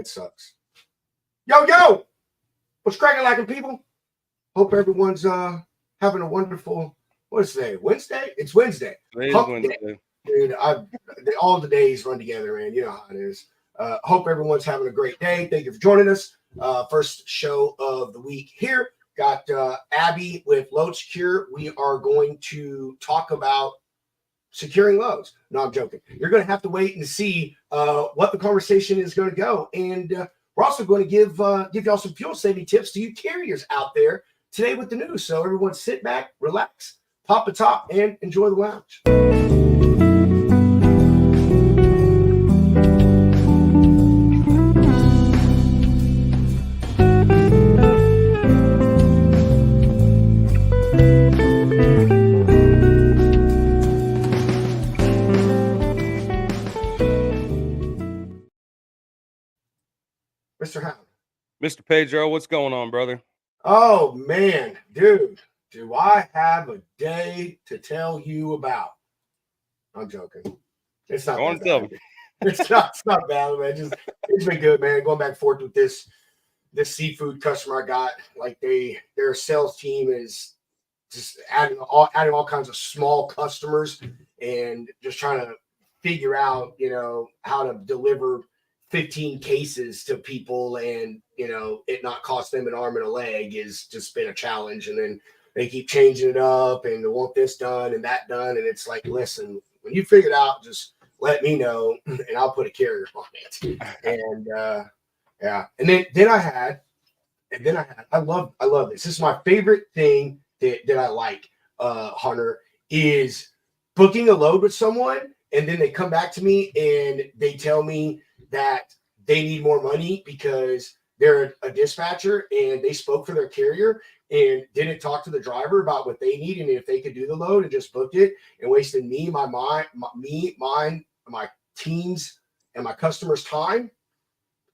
It sucks. Yo, what's cracking, lacking people? Hope everyone's having a wonderful. What's today? Wednesday? It's Wednesday. Today's Wednesday. Dude, all the days run together, man. You know how it is. Hope everyone's having a great day. Thank you for joining us. First show of the week here. Got Abbi with Loadsecure. We are going to talk about securing loads. No, I'm joking. You're going to have to wait and see what the conversation is going to go. And we're also going to give y'all some fuel saving tips to you carriers out there today with the news. So everyone sit back, relax, pop a top, and enjoy the lounge. Mr. Hound. Mr. Pedro, what's going on, brother? Oh, man, dude, do I have a day to tell you about? I'm joking. It's not bad. It's not bad, man. It's been good, man. Going back and forth with this seafood customer I got. Like their sales team is just adding all kinds of small customers and just trying to figure out, how to deliver 15 cases to people and, it not cost them an arm and a leg is just been a challenge. And then they keep changing it up and they want this done and that done. And it's like, listen, when you figure it out, just let me know and I'll put a carrier on it. And yeah. And then I love this. This is my favorite thing that I like, Hunter, is booking a load with someone. And then they come back to me and they tell me that they need more money because they're a dispatcher and they spoke for their carrier and didn't talk to the driver about what they need and if they could do the load and just booked it and wasted my team's and my customers' time.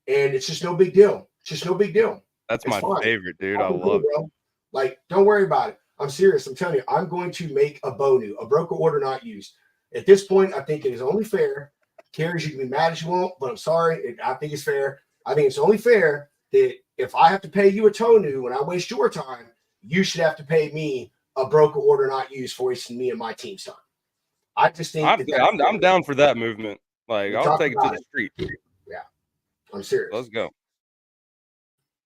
And it's just no big deal. It's just no big deal. That's my favorite, dude. I love it. Bro. Like, don't worry about it. I'm serious. I'm telling you, I'm going to make a BONU, a broker order not used. At this point, I think it is only fair. Carriers, you can be mad as you want, but I'm sorry. I think it's fair. I think it's only fair that if I have to pay you a TONU when I waste your time, you should have to pay me a broker order not used for wasting me and my team's time. I just think I'm down for that movement. Like, I'll take it to the street. Yeah, I'm serious. Let's go.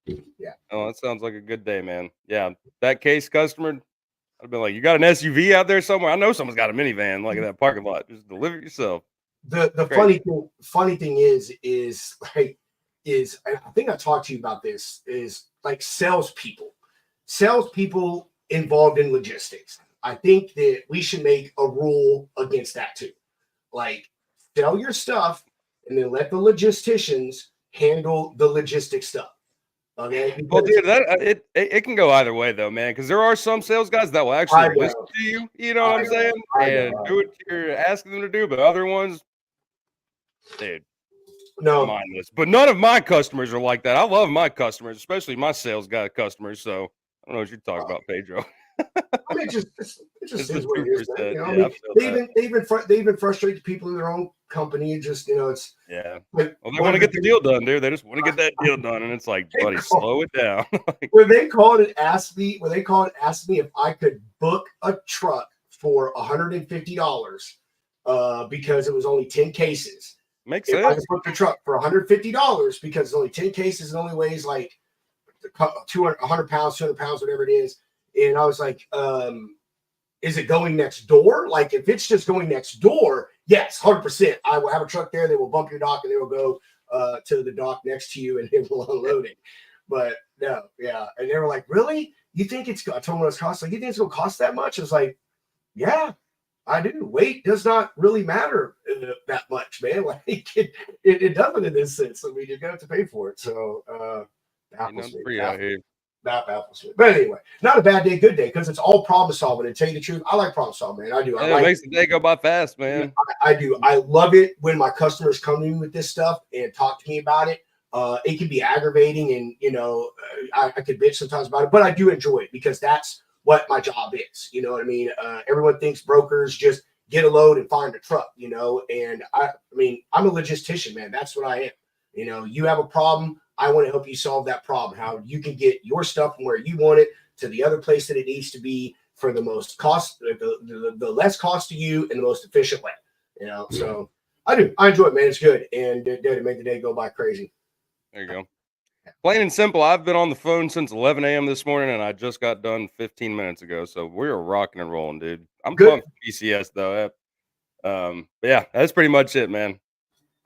Yeah. Oh, that sounds like a good day, man. Yeah, that case customer, I'd have been like, you got an SUV out there somewhere? I know someone's got a minivan like in that parking lot. Just deliver it yourself. The funny thing is I think I talked to you about this, is like salespeople involved in logistics. I think that we should make a rule against that too. Like, sell your stuff and then let the logisticians handle the logistic stuff. Okay. Well, dude, it can go either way though, man. Because there are some sales guys that will actually listen to you. You know what I'm saying? And do what you're asking them to do. But other ones, dude, no, mindless. But none of my customers are like that. I love my customers, especially my sales guy customers. So I don't know what you're talking about, Pedro. I mean, it just is what it is. They even frustrate the people in their own company. Just it's Like, well, they want to get the deal done, dude. They just want to get that deal done, and it's like, buddy, slow it down. When they called and asked me if I could book a truck for $150 because it was only 10 cases. Makes sense. I could book the truck for $150 because it's only 10 cases and only weighs like 100 pounds, 200 pounds, whatever it is. And I was like, is it going next door? Like, if it's just going next door, yes, 100%. I will have a truck there. They will bump your dock and they will go to the dock next to you and it will unload it. But no, yeah. And they were like, really? You think I told them what it's cost. Like, you think it's going to cost that much? I was like, yeah, I do. Weight does not really matter that much, man. Like, it doesn't in this sense. I mean, you're going to have to pay for it. So, that baffles me. But anyway, not a bad day, good day, because it's all problem solving. And tell you the truth, I like problem solving, man. I do. It makes the day go by fast, man. I do. I love it when my customers come in with this stuff and talk to me about it. It can be aggravating, and I could bitch sometimes about it, but I do enjoy it because that's what my job is. You know what I mean? Everyone thinks brokers just get a load and find a truck, and I mean, I'm a logistician, man. That's what I am. You know, you have a problem. I want to help you solve that problem. How you can get your stuff from where you want it to the other place that it needs to be for the most cost, the less cost to you in the most efficient way. You know, so I enjoy it, man. It's good, and it made the day go by crazy. There you go. Plain and simple. I've been on the phone since 11 a.m. this morning, and I just got done 15 minutes ago. So we're rocking and rolling, dude. I'm pumped for PCS though. But yeah, that's pretty much it, man.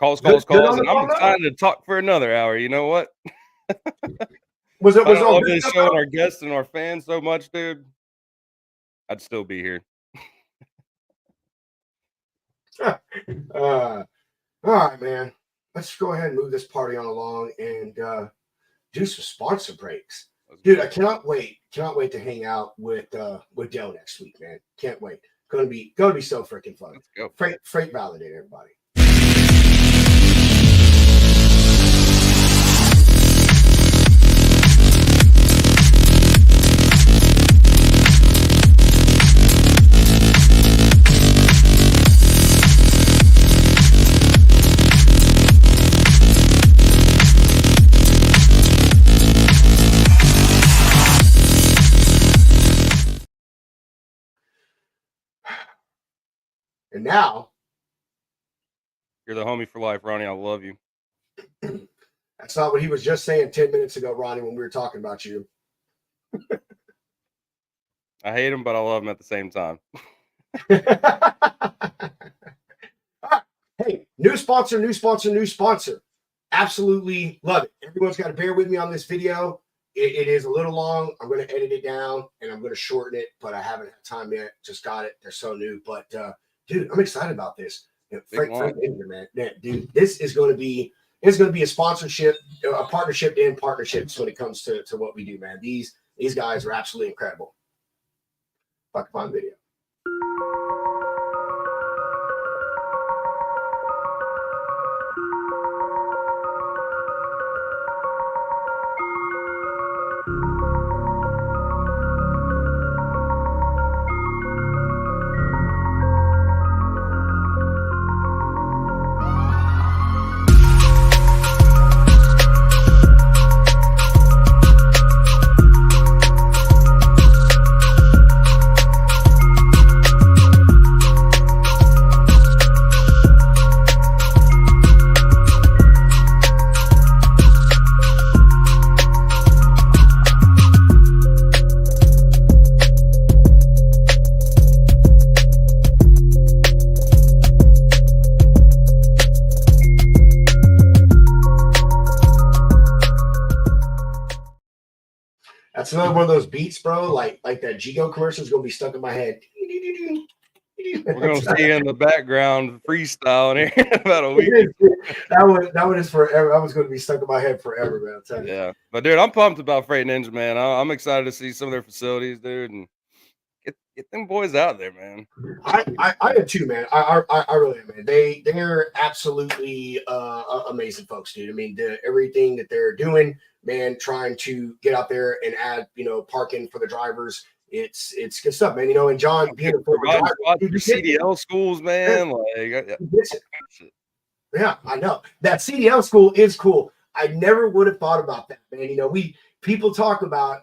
Calls, and I'm excited to talk for another hour. You know what? Was it? I love this show and our guests and our fans so much, dude. I'd still be here. All right, man. Let's go ahead and move this party on along and do some sponsor breaks. Dude, I cannot wait. Cannot wait to hang out with Dell next week, man. Can't wait. Gonna be so freaking fun. Let's go. Freight validate, everybody. And now, you're the homie for life, Ronnie. I love you. That's not what he was just saying 10 minutes ago, Ronnie, when we were talking about you. I hate him, but I love him at the same time. Hey, new sponsor. Absolutely love it. Everyone's got to bear with me on this video. It is a little long. I'm going to edit it down, and I'm going to shorten it, but I haven't had time yet. Just got it. They're so new. But, dude, I'm excited about this. Frank man. Dude, this is going to be a sponsorship, a partnership in partnerships when it comes to what we do, man. These guys are absolutely incredible. If I can find the video. That's another one of those beats, bro. Like that Gigo commercial is gonna be stuck in my head. We're gonna see in the background freestyle in about a week. That one is forever. That was gonna be stuck in my head forever, man. I'll tell you. Yeah, but dude, I'm pumped about Freight Ninja, man. I'm excited to see some of their facilities, dude, and get them boys out there, man. I am too, man. I really am, man. They're absolutely amazing folks, dude. I mean, everything that they're doing, man, trying to get out there and add, parking for the drivers. It's good stuff, man. And John being a former driver, CDL schools, man. Yeah, I know that CDL school is cool. I never would have thought about that, man. People talk about,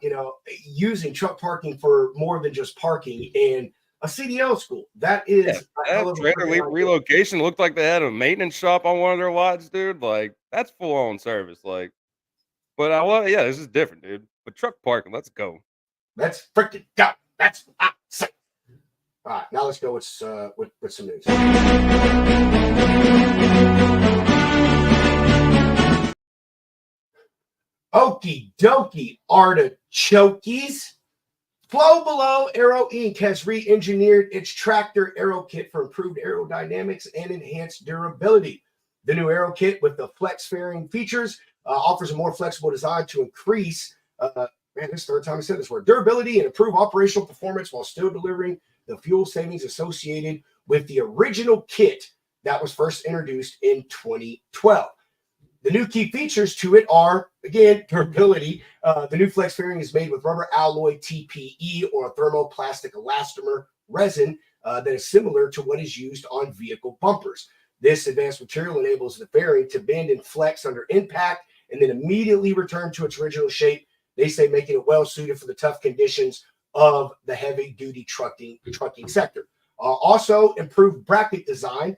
using truck parking for more than just parking, and a CDL school. That is trailer relocation. Looked like they had a maintenance shop on one of their lots, dude. Like, that's full on service. Like, but I love, this is different, dude. But truck parking, let's go. Let's freaking go. That's what I say. All right, now let's go with some news. Okie dokie, artichokes. Flow Below Aero Inc. has re-engineered its tractor aero kit for improved aerodynamics and enhanced durability. The new aero kit with the flex fairing features offers a more flexible design to increase, this is the third time I said this word, durability and improve operational performance while still delivering the fuel savings associated with the original kit that was first introduced in 2012. The new key features to it are, again, durability. The new flex fairing is made with rubber alloy TPE or a thermoplastic elastomer resin that is similar to what is used on vehicle bumpers. This advanced material enables the fairing to bend and flex under impact and then immediately return to its original shape. They say making it well suited for the tough conditions of the heavy duty trucking sector. Also, improved bracket design.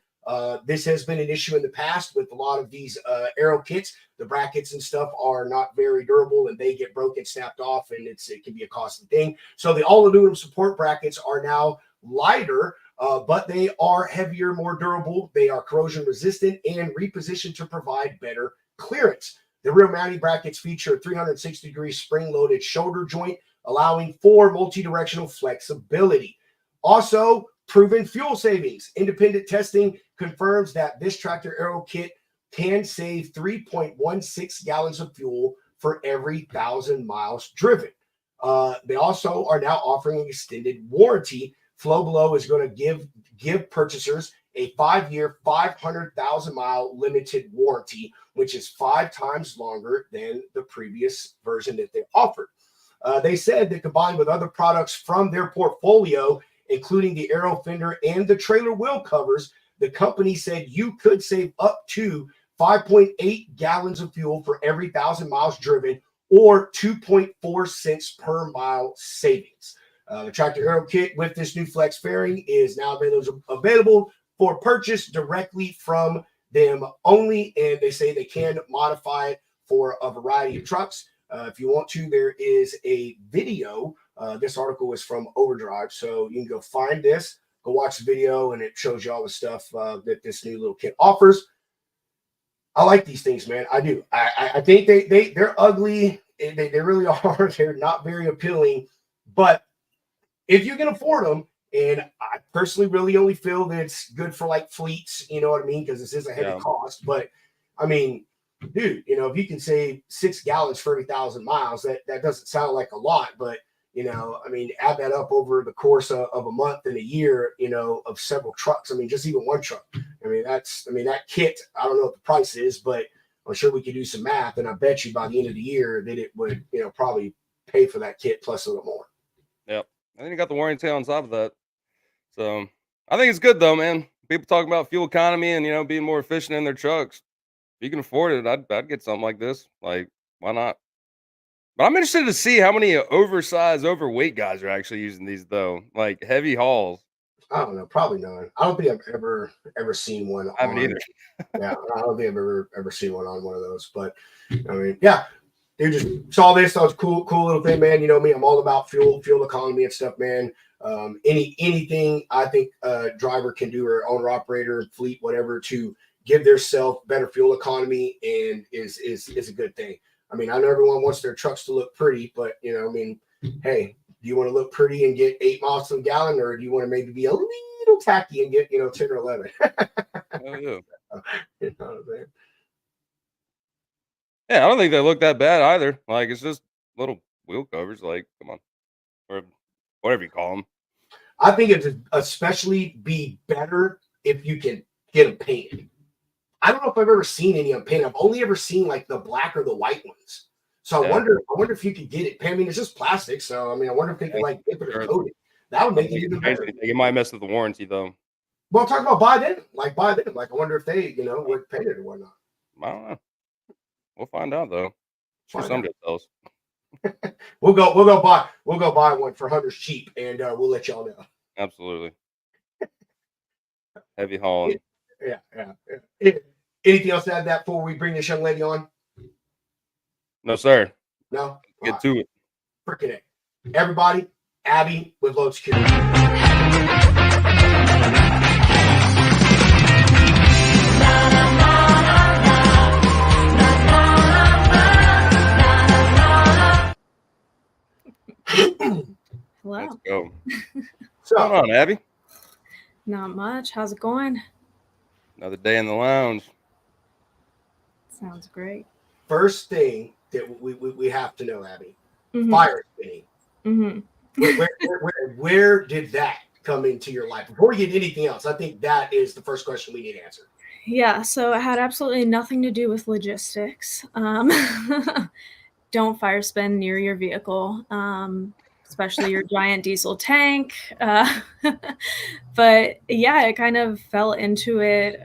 This has been an issue in the past with a lot of these aero kits. The brackets and stuff are not very durable and they get broken, snapped off, and it can be a costly thing. So the all aluminum support brackets are now lighter, but they are heavier, more durable. They are corrosion resistant and repositioned to provide better clearance. The rear mounting brackets feature a 360-degree spring-loaded shoulder joint, allowing for multi-directional flexibility. Also, proven fuel savings. Independent testing confirms that this tractor aero kit can save 3.16 gallons of fuel for every 1,000 miles driven. They also are now offering an extended warranty. Flow Below is going to give purchasers a 5-year, 500,000-mile limited warranty, which is 5 times longer than the previous version that they offered. They said that combined with other products from their portfolio, including the aero fender and the trailer wheel covers, the company said you could save up to 5.8 gallons of fuel for every 1,000 miles driven, or 2.4 cents per mile savings. The tractor aero kit with this new flex fairing is now available for purchase directly from them only, and they say they can modify it for a variety of trucks. If you want to, there is a video. This article is from Overdrive, so you can go find this, go watch the video, and it shows you all the stuff that this new little kit offers. I like these things, man. I do. I think they're ugly. They really are. They're not very appealing, but if you can afford them, and I personally really only feel that it's good for like fleets, you know what I mean? Because this is a heavy cost, but I mean, dude, you know, if you can save 6 gallons for every 1,000 miles, that doesn't sound like a lot, but you know, I mean, add that up over the course of a month and a year, you know, of several trucks. I mean, just even one truck. I mean, that kit, I don't know what the price is, but I'm sure we could do some math, and I bet you by the end of the year that it would, you know, probably pay for that kit plus a little more. Yep. And then you got the warranty on top of that. So I think it's good though, man. People talking about fuel economy and, you know, being more efficient in their trucks. If you can afford it, I'd get something like this. Like, why not? But I'm interested to see how many oversized, overweight guys are actually using these though. Like heavy hauls. I don't know, probably none. I don't think I've ever seen one I haven't either. Yeah, I don't think I've ever seen one on one of those. But I mean, yeah, they just saw this. Thought it was cool little thing, man. You know me, I'm all about fuel economy and stuff, man. Anything I think a driver can do, or owner operator, fleet, whatever, to give theirself better fuel economy and is a good thing. I mean, I know everyone wants their trucks to look pretty, but you know, I mean, hey, do you want to look pretty and get 8 miles to the gallon, or do you want to maybe be a little tacky and get, you know, 10 or 11? Oh, yeah. You know what I'm saying? Yeah, I don't think they look that bad either. Like, it's just little wheel covers. Like, come on, or whatever you call them. I think it'd especially be better if you can get them painted. I don't know if I've ever seen any unpainted. I've only ever seen like the black or the white ones. So I wonder if you could get it. I mean, it's just plastic. So I mean, I wonder if they could like dip it or coat it. That would make it even better. It might mess with the warranty though. Well, I'm talking about buy them. Like I wonder if they, you know, would paint it or whatnot. I don't know. We'll find out though. Sure, somebody tells. We'll go buy one for Hunter's cheap, and we'll let y'all know. Absolutely. Heavy hauling. Yeah. Anything else to add that before we bring this young lady on? No, sir. No? Get to it. Freaking it. Everybody, Abbi with Loadsecure. Hello. Let's go. So, what's going on, Abbi? Not much. How's it going? Another day in the lounge. Sounds great. First thing that we have to know, Abbi, fire spinning. Mm-hmm. Where did that come into your life? Before we get anything else, I think that is the first question we need to answer. Yeah, so it had absolutely nothing to do with logistics. Don't fire spin near your vehicle. especially your giant diesel tank. But yeah, I kind of fell into it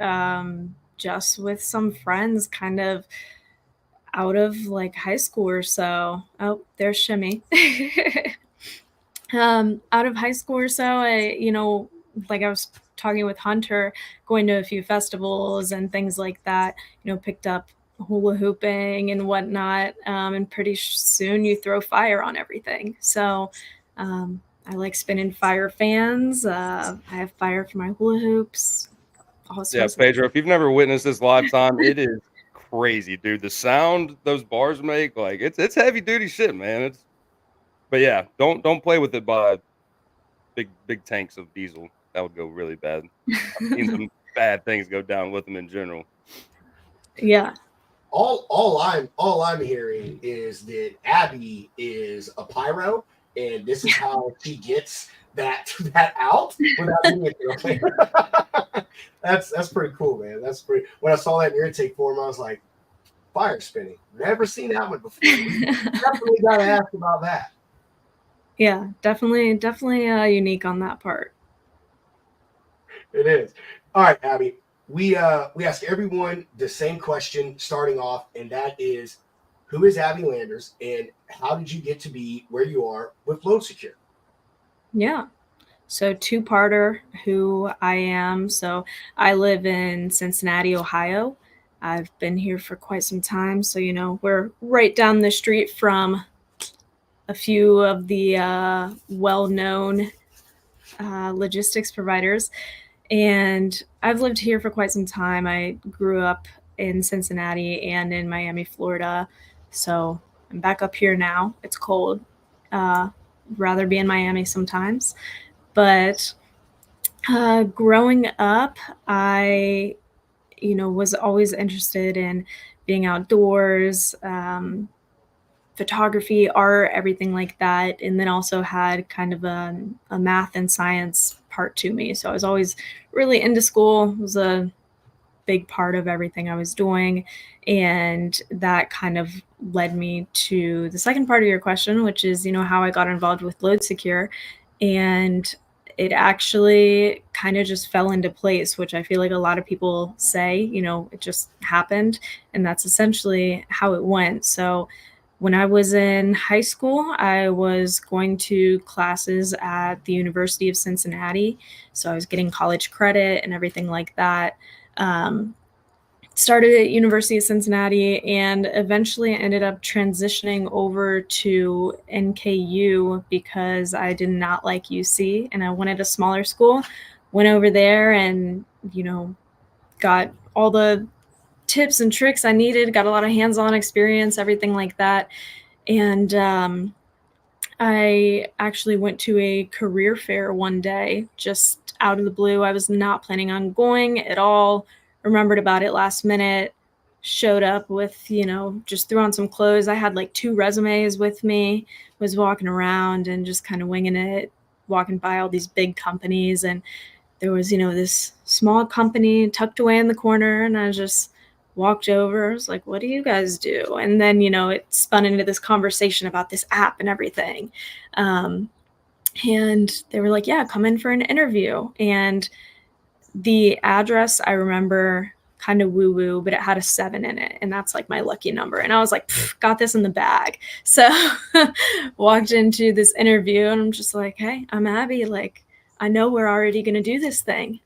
just with some friends, kind of out of like high school or so. Oh, there's Shimmy. Out of high school or so, like I was talking with Hunter, going to a few festivals and things like that, picked up hula hooping and whatnot. And pretty soon you throw fire on everything. So I like spinning fire fans. I have fire for my hula hoops. Yeah, Pedro, if you've never witnessed this live time, it is crazy, dude. The sound those bars make, like it's heavy duty shit, man. But yeah, don't play with it by big tanks of diesel. That would go really bad. I've seen some bad things go down with them in general. Yeah. All I'm hearing is that Abby is a pyro, and this is how she gets that out without being a girlfriend. That's pretty cool, man. That's pretty. When I saw that in your intake form, I was like, fire spinning. Never seen that one before. We definitely got to ask about that. Yeah, definitely unique on that part. It is. All right, Abby. We ask everyone the same question starting off, and that is, who is Abbi Landers, and how did you get to be where you are with Loadsecure? Yeah. So two-parter, who I am. So I live in Cincinnati, Ohio. I've been here for quite some time. So, we're right down the street from a few of the well-known logistics providers. And I've lived here for quite some time. I grew up in Cincinnati and in Miami, Florida. So I'm back up here now. It's cold. Rather be in Miami sometimes. But growing up, I, was always interested in being outdoors, photography, art, everything like that. And then also had kind of a math and science part to me. So I was always really into school. It was a big part of everything I was doing. And that kind of led me to the second part of your question, which is, how I got involved with Loadsecure. And it actually kind of just fell into place, which I feel like a lot of people say, it just happened. And that's essentially how it went. So when I was in high school, I was going to classes at the University of Cincinnati. So I was getting college credit and everything like that. Started at University of Cincinnati and eventually ended up transitioning over to NKU because I did not like UC and I wanted a smaller school. Went over there and, got all the tips and tricks I needed, got a lot of hands-on experience, everything like that. And I actually went to a career fair one day, just out of the blue. I was not planning on going at all. Remembered about it last minute, showed up with, just threw on some clothes. I had like 2 resumes with me, was walking around and just kind of winging it, walking by all these big companies. And there was, this small company tucked away in the corner. And I just walked over. I was like, what do you guys do? And then, it spun into this conversation about this app and everything. And they were like, yeah, come in for an interview. And the address, I remember kind of woo-woo, but it had a 7 in it. And that's like my lucky number. And I was like, got this in the bag. So walked into this interview and I'm just like, hey, I'm Abby. Like, I know we're already going to do this thing.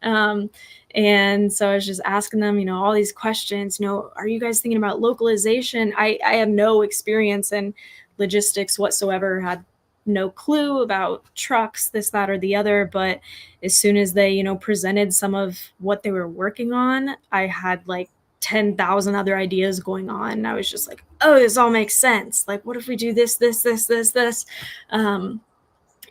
And so I was just asking them, all these questions, are you guys thinking about localization? I had no experience in logistics whatsoever, had no clue about trucks, this, that, or the other. But as soon as they, presented some of what they were working on, I had like 10,000 other ideas going on. And I was just like, oh, this all makes sense. Like, what if we do this?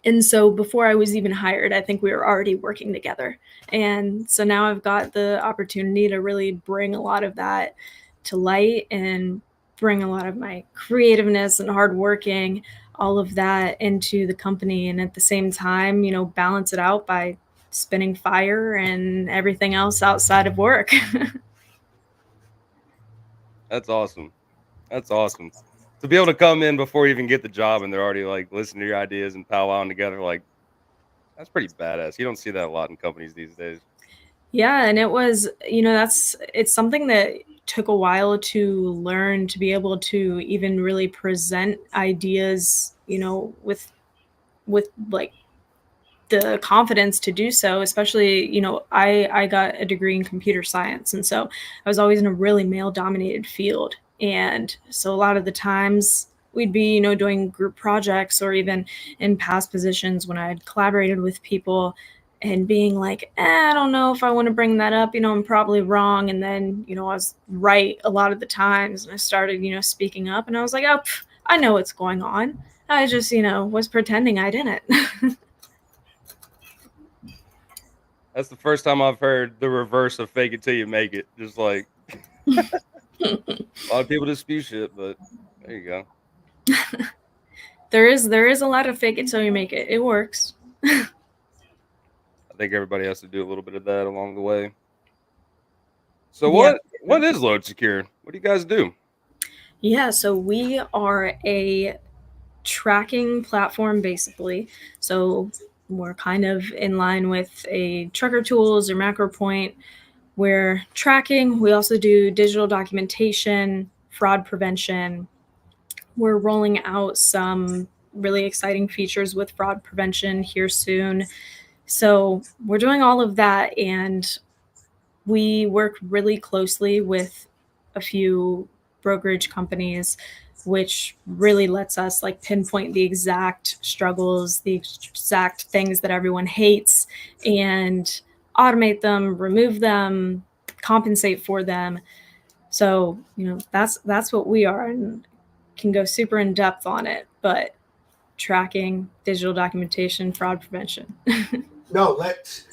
And so before I was even hired, I think we were already working together. And so now I've got the opportunity to really bring a lot of that to light and bring a lot of my creativeness and hard working, all of that into the company. And at the same time, balance it out by spinning fire and everything else outside of work. That's awesome. That's awesome. to be able to come in before you even get the job and they're already like listening to your ideas and powwowing together, like that's pretty badass. You don't see that a lot in companies these days. Yeah, and it was, it's something that took a while to learn, to be able to even really present ideas, with like the confidence to do so, especially, I got a degree in computer science, and so I was always in a really male dominated field. And so a lot of the times we'd be, doing group projects, or even in past positions when I had collaborated with people, and being like, I don't know if I want to bring that up, I'm probably wrong. And then, I was right a lot of the times, and I started, speaking up, and I was like, oh, I know what's going on. I just, was pretending I didn't. That's the first time I've heard the reverse of fake it till you make it. Just like a lot of people dispute shit, but there you go. There is a lot of fake it till you make it. It works. I think everybody has to do a little bit of that along the way. So what is Loadsecure? What do you guys do? Yeah, so we are a tracking platform, basically. So we're kind of in line with a Trucker Tools or MacroPoint. We're tracking. We also do digital documentation, fraud prevention. We're rolling out some really exciting features with fraud prevention here soon. So we're doing all of that, and we work really closely with a few brokerage companies, which really lets us like pinpoint the exact struggles, the exact things that everyone hates, and automate them, remove them, compensate for them. So, that's what we are, and can go super in depth on it, but tracking, digital documentation, fraud prevention. No, let's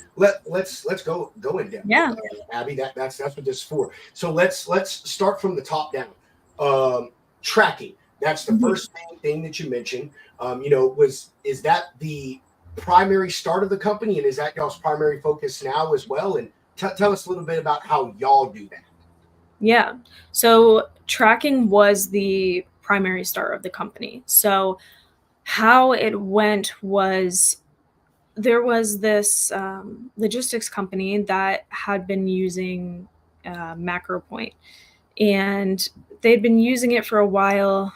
go in depth. Yeah, Abby, that's what this is for. So let's start from the top down. Tracking. That's the first main thing that you mentioned. Is that the primary start of the company, and is that y'all's primary focus now as well? And tell us a little bit about how y'all do that. Yeah. So tracking was the primary start of the company. So how it went was, there was this logistics company that had been using MacroPoint, and they'd been using it for a while,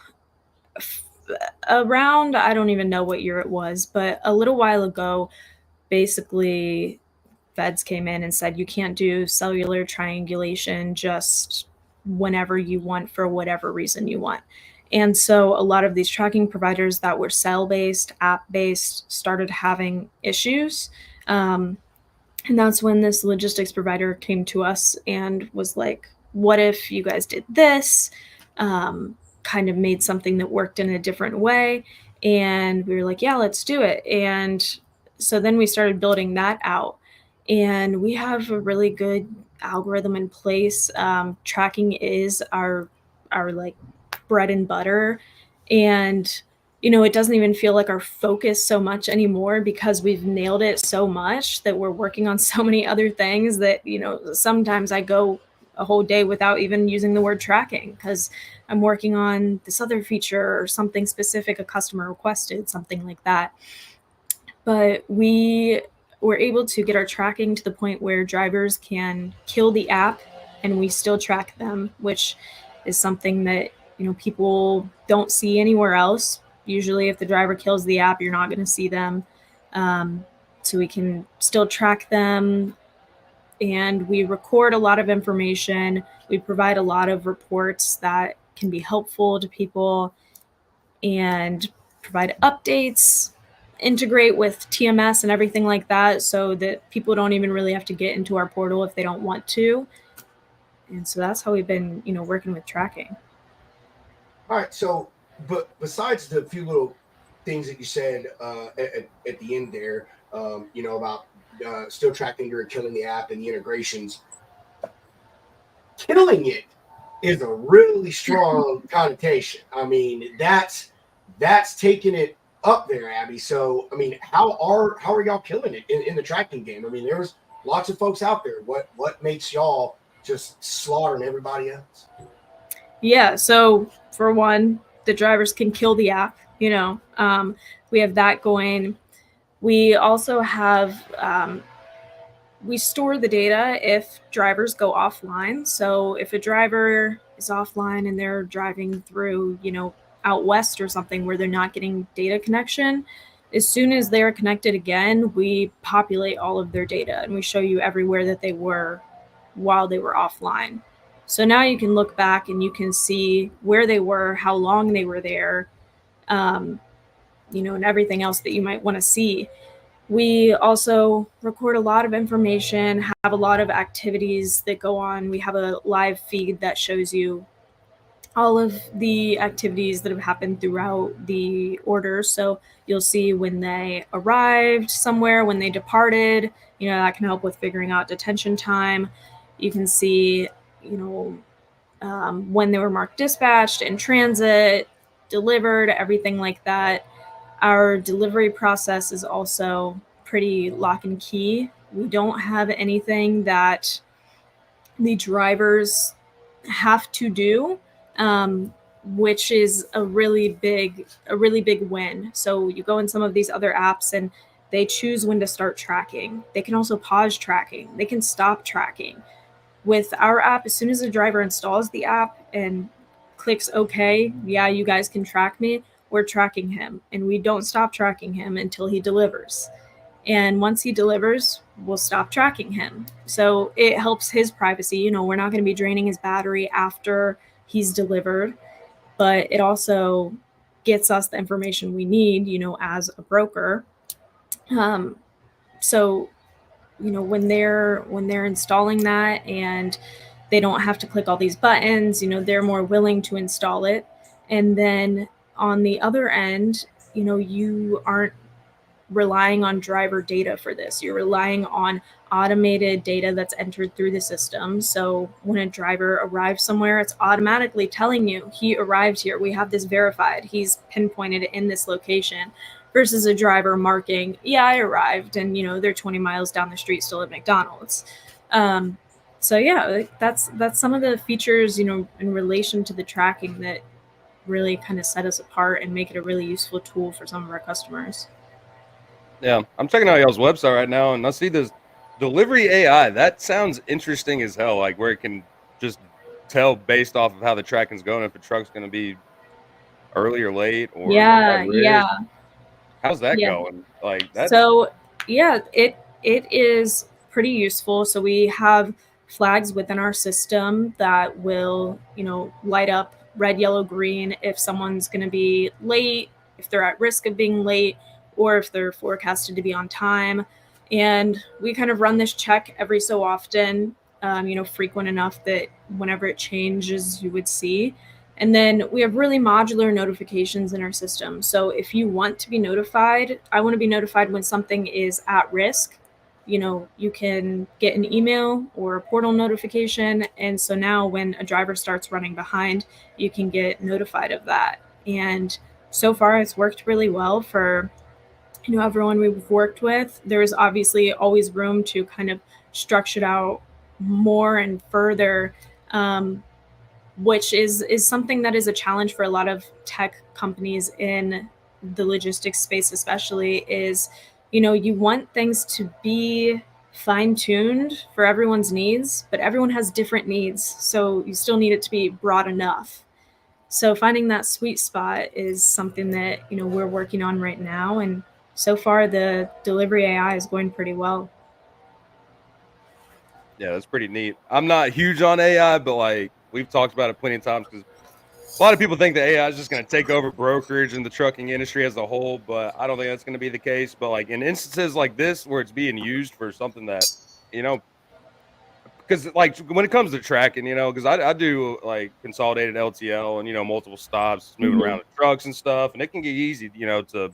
around, I don't even know what year it was, but a little while ago, basically feds came in and said you can't do cellular triangulation just whenever you want for whatever reason you want. And so a lot of these tracking providers that were cell-based, app-based, started having issues. And that's when this logistics provider came to us and was like, what if you guys did this? Kind of made something that worked in a different way. And we were like, yeah, let's do it. And so then we started building that out. And we have a really good algorithm in place. Tracking is our like bread and butter. And it doesn't even feel like our focus so much anymore, because we've nailed it so much that we're working on so many other things that, sometimes I go a whole day without even using the word tracking, because I'm working on this other feature or something specific a customer requested, something like that. But we were able to get our tracking to the point where drivers can kill the app and we still track them, which is something that, people don't see anywhere else. Usually if the driver kills the app, you're not going to see them. So we can still track them, and we record a lot of information. We provide a lot of reports that can be helpful to people, and provide updates, integrate with TMS and everything like that, so that people don't even really have to get into our portal if they don't want to. And so that's how we've been, working with tracking. All right. So, but besides the few little things that you said at the end there, about still tracking during killing the app and the integrations, killing it is a really strong connotation. I mean, that's taking it up there, Abby. So, I mean, how are y'all killing it in the tracking game? I mean, there's lots of folks out there. What makes y'all just slaughtering everybody else? Yeah. So for one, the drivers can kill the app. We have that going. We also have we store the data if drivers go offline. So if a driver is offline and they're driving through, out west or something where they're not getting data connection, as soon as they're connected again, we populate all of their data and we show you everywhere that they were while they were offline. So now you can look back and you can see where they were, how long they were there, and everything else that you might want to see. We also record a lot of information, have a lot of activities that go on. We have a live feed that shows you all of the activities that have happened throughout the order. So you'll see when they arrived somewhere, when they departed, that can help with figuring out detention time. You can see, when they were marked dispatched, in transit, delivered, everything like that. Our delivery process is also pretty lock and key. We don't have anything that the drivers have to do, which is a really big win. So you go in some of these other apps and they choose when to start tracking. They can also pause tracking. They can stop tracking. With our app, as soon as the driver installs the app and clicks OK, yeah, you guys can track me, we're tracking him. And we don't stop tracking him until he delivers. And once he delivers, we'll stop tracking him. So it helps his privacy. We're not going to be draining his battery after he's delivered, but it also gets us the information we need, as a broker. So when they're installing that and they don't have to click all these buttons, they're more willing to install it. And then on the other end, you aren't relying on driver data for this. You're relying on automated data that's entered through the system. So when a driver arrives somewhere, it's automatically telling you he arrived here. We have this verified. He's pinpointed in this location. Versus a driver marking, yeah, I arrived, and they're 20 miles down the street still at McDonald's. So yeah, that's some of the features, in relation to the tracking that really kind of set us apart and make it a really useful tool for some of our customers. Yeah, I'm checking out y'all's website right now, and I see this delivery AI. That sounds interesting as hell. Like where it can just tell based off of how the tracking's going if a truck's going to be early or late, or yeah. How's that going? Like that? So yeah, it is pretty useful. So we have flags within our system that will, light up red, yellow, green if someone's going to be late, if they're at risk of being late, or if they're forecasted to be on time. And we kind of run this check every so often, frequent enough that whenever it changes, you would see. And then we have really modular notifications in our system. So if you want to be notified, I want to be notified when something is at risk. You can get an email or a portal notification. And so now when a driver starts running behind, you can get notified of that. And so far it's worked really well for, everyone we've worked with. There's obviously always room to kind of structure it out more and further, which is something that is a challenge for a lot of tech companies in the logistics space, especially is, you want things to be fine-tuned for everyone's needs, but everyone has different needs. So you still need it to be broad enough. So finding that sweet spot is something that, we're working on right now. And so far the delivery AI is going pretty well. Yeah, that's pretty neat. I'm not huge on AI, but like we've talked about it plenty of times because a lot of people think that AI is just going to take over brokerage and the trucking industry as a whole, but I don't think that's going to be the case. But like in instances like this where it's being used for something that, because like when it comes to tracking, because I do like consolidated LTL and, multiple stops, moving around the trucks and stuff, and it can get easy, to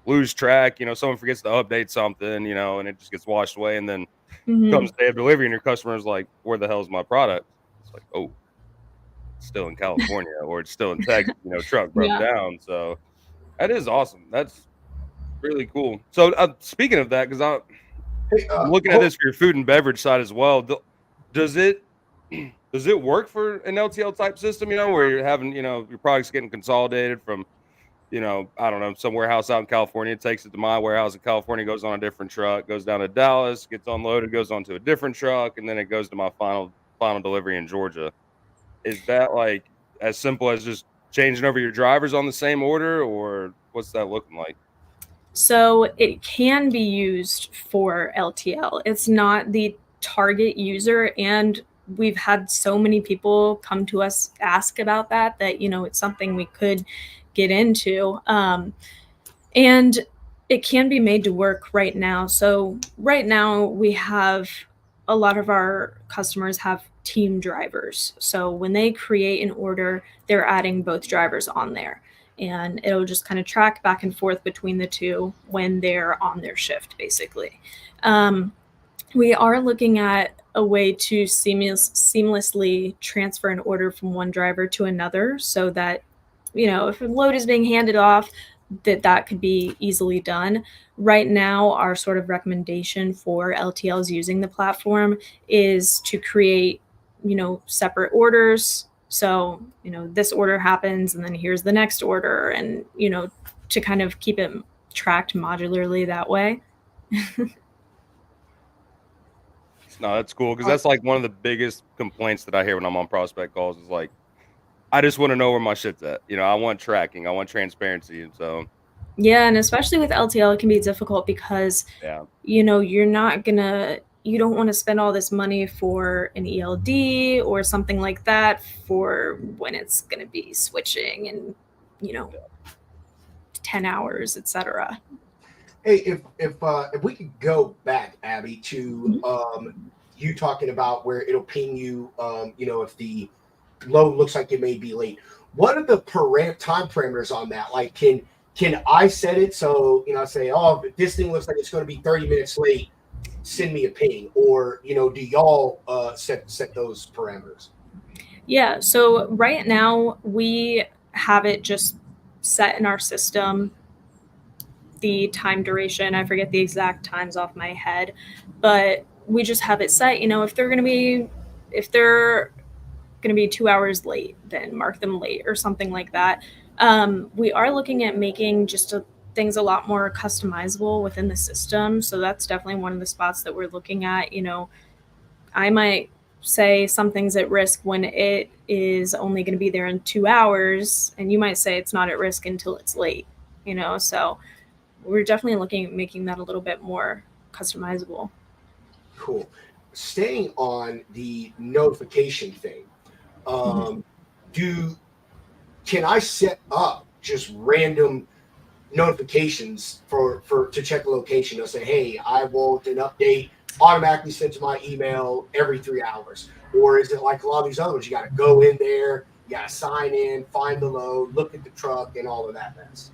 lose track. Someone forgets to update something, and it just gets washed away. And then comes the day of delivery and your customer's like, where the hell is my product? It's like, oh, it's still in California or it's still in Texas, truck broke down. So that is awesome. That's really cool. So speaking of that, because I'm looking at this for your food and beverage side as well, does Does it work for an LTL type system, where you're having, your products getting consolidated from, I don't know, some warehouse out in California, takes it to my warehouse in California, goes on a different truck, goes down to Dallas, gets unloaded, goes onto a different truck, and then it goes to my final delivery in Georgia. Is that like as simple as just changing over your drivers on the same order, or what's that looking like? So it can be used for LTL. It's not the target user, and we've had so many people come to us ask about that it's something we could get into. And it can be made to work right now. So right now we have a lot of our customers have team drivers. So when they create an order, they're adding both drivers on there. And it'll just kind of track back and forth between the two when they're on their shift, basically. We are looking at a way to seamlessly transfer an order from one driver to another so that, if a load is being handed off, that could be easily done. Right now, our sort of recommendation for LTLs using the platform is to create, separate orders. So, this order happens and then here's the next order, and, to kind of keep it tracked modularly that way. No, that's cool, because that's like one of the biggest complaints that I hear when I'm on prospect calls is like, I just want to know where my shit's at. I want tracking, I want transparency, and so. Yeah, and especially with LTL, it can be difficult because, you don't want to spend all this money for an ELD or something like that for when it's going to be switching and, 10 hours, etc. Hey, if we could go back, Abby, to you talking about where it'll ping you, if the load looks like it may be late. What are the time parameters on that? Like, can I set it so, say, oh, if this thing looks like it's going to be 30 minutes late, send me a ping, or, do y'all set those parameters? Yeah. So right now we have it just set in our system. The time duration, I forget the exact times off my head, but we just have it set, if they're going to be 2 hours late, then mark them late or something like that. We are looking at making just things a lot more customizable within the system. So that's definitely one of the spots that we're looking at. I might say something's at risk when it is only going to be there in 2 hours, and you might say it's not at risk until it's late, so we're definitely looking at making that a little bit more customizable. Cool. Staying on the notification thing, can I set up just random notifications to check the location? I'll say, hey, I want an update automatically sent to my email every 3 hours. Or is it like a lot of these other ones? You got to go in there, you got to sign in, find the load, look at the truck, and all of that mess.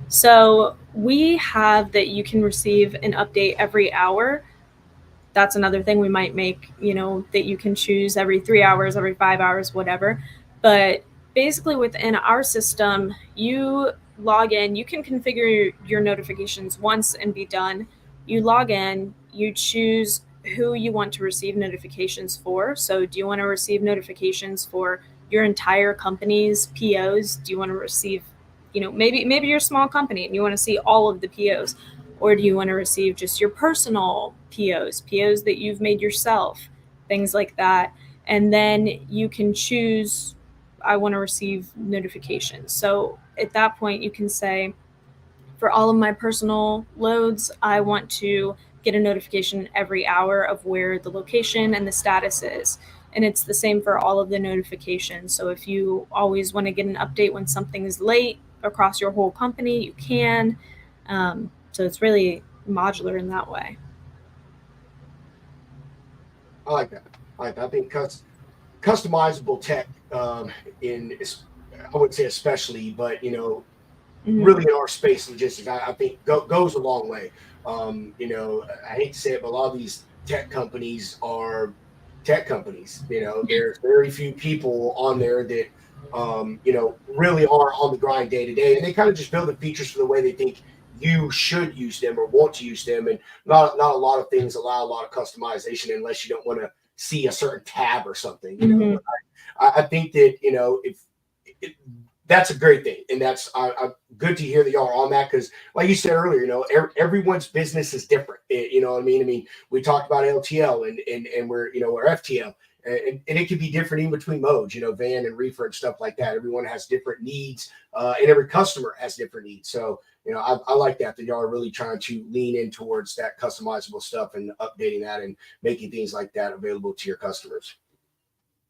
So we have that you can receive an update every hour. That's another thing we might make, that you can choose every 3 hours, every 5 hours, whatever. But basically within our system, you log in, you can configure your notifications once and be done. You log in, you choose who you want to receive notifications for. So do you want to receive notifications for your entire company's POs? Do you want to receive, maybe you're a small company and you want to see all of the POs? Or do you want to receive just your personal POs that you've made yourself, things like that? And then you can choose, I want to receive notifications. So at that point, you can say, for all of my personal loads, I want to get a notification every hour of where the location and the status is. And it's the same for all of the notifications. So if you always want to get an update when something is late across your whole company, you can. So it's really modular in that way. I like that. I think customizable tech I wouldn't say especially, but really in our space logistics, I think goes a long way. I hate to say it, but a lot of these tech companies are tech companies. There's very few people on there that really are on the grind day to day, and they kind of just build the features for the way they think you should use them or want to use them, and not a lot of things allow a lot of customization unless you don't want to see a certain tab or something. You know, I think that, you know, that's a great thing, and that's good to hear that y'all are on that, because, like you said earlier, you know, everyone's business is different. You know what I mean? I mean, we talked about LTL and we're, you know, we're FTL, and it can be different in between modes. You know, van and reefer and stuff like that. Everyone has different needs, and every customer has different needs. So, you know, I like that y'all are really trying to lean in towards that customizable stuff and updating that and making things like that available to your customers.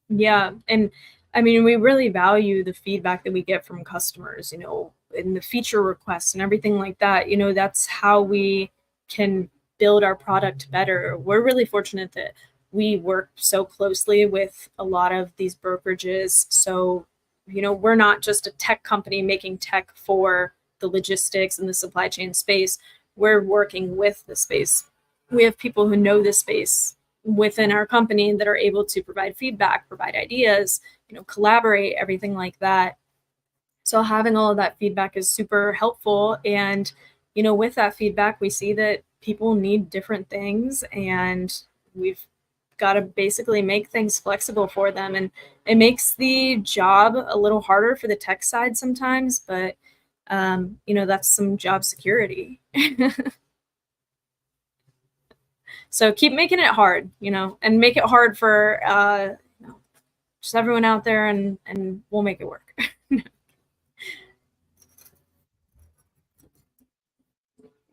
Yeah, and I mean, we really value the feedback that we get from customers, you know, and the feature requests and everything like that. You know, that's how we can build our product better. We're really fortunate that we work so closely with a lot of these brokerages. So, you know, we're not just a tech company making tech for the logistics and the supply chain space. We're working with the space. We have people who know the space within our company that are able to provide feedback, provide ideas, you know, collaborate, everything like that. So having all of that feedback is super helpful. And, you know, with that feedback, we see that people need different things, and we've got to basically make things flexible for them. And it makes the job a little harder for the tech side sometimes, but, you know, that's some job security. So keep making it hard, you know, and make it hard for you know, just everyone out there, and we'll make it work. Am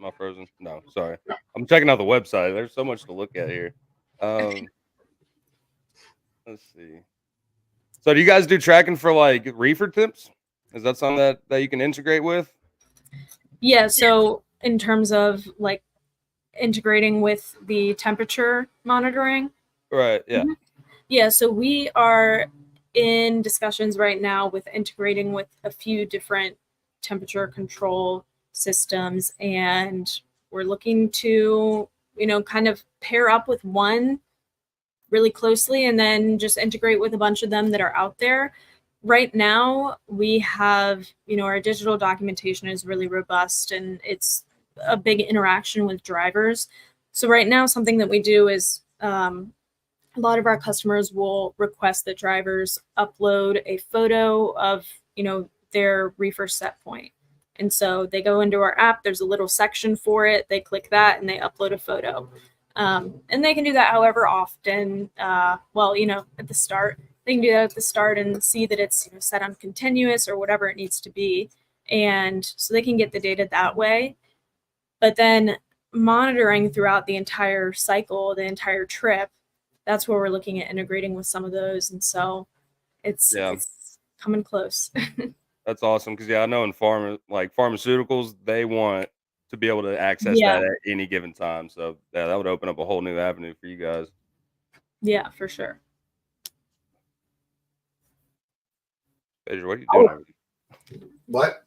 I frozen? No, sorry. I'm checking out the website. There's so much to look at here. Let's see. So do you guys do tracking for like reefer temps? Is that something that you can integrate with? Yeah, so in terms of like integrating with the temperature monitoring. Right, yeah. Yeah, so we are in discussions right now with integrating with a few different temperature control systems, and we're looking to, you know, kind of pair up with one really closely and then just integrate with a bunch of them that are out there. Right now, we have, you know, our digital documentation is really robust, and it's a big interaction with drivers. So right now, something that we do is a lot of our customers will request that drivers upload a photo of, you know, their reefer set point. And so they go into our app, there's a little section for it. They click that and they upload a photo. And they can do that however often. Well, you know, at the start, they can do that at the start and see that it's, you know, set on continuous or whatever it needs to be. And so they can get the data that way. But then monitoring throughout the entire cycle, the entire trip, that's where we're looking at integrating with some of those. And so it's coming close. That's awesome. Cause yeah, I know in pharmaceuticals, they want to be able to access that at any given time. So yeah, that would open up a whole new avenue for you guys. Yeah, for sure. Pedro, what are you doing? What?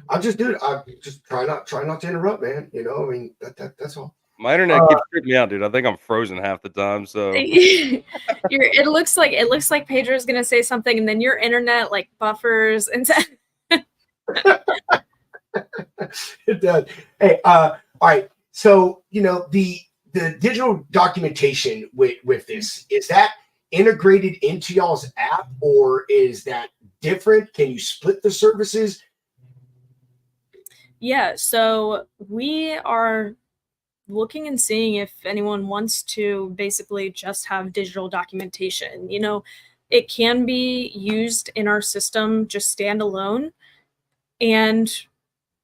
I'm just doing. I just try not to interrupt, man. You know, I mean, that's all. My internet keeps freaking me out, dude. I think I'm frozen half the time. So it looks like Pedro's gonna say something, and then your internet like buffers and. It does. Hey, all right. So, you know, the digital documentation with this, is that integrated into y'all's app, or is that different? Can you split the services? Yeah, so we are looking and seeing if anyone wants to basically just have digital documentation. You know, it can be used in our system just standalone, and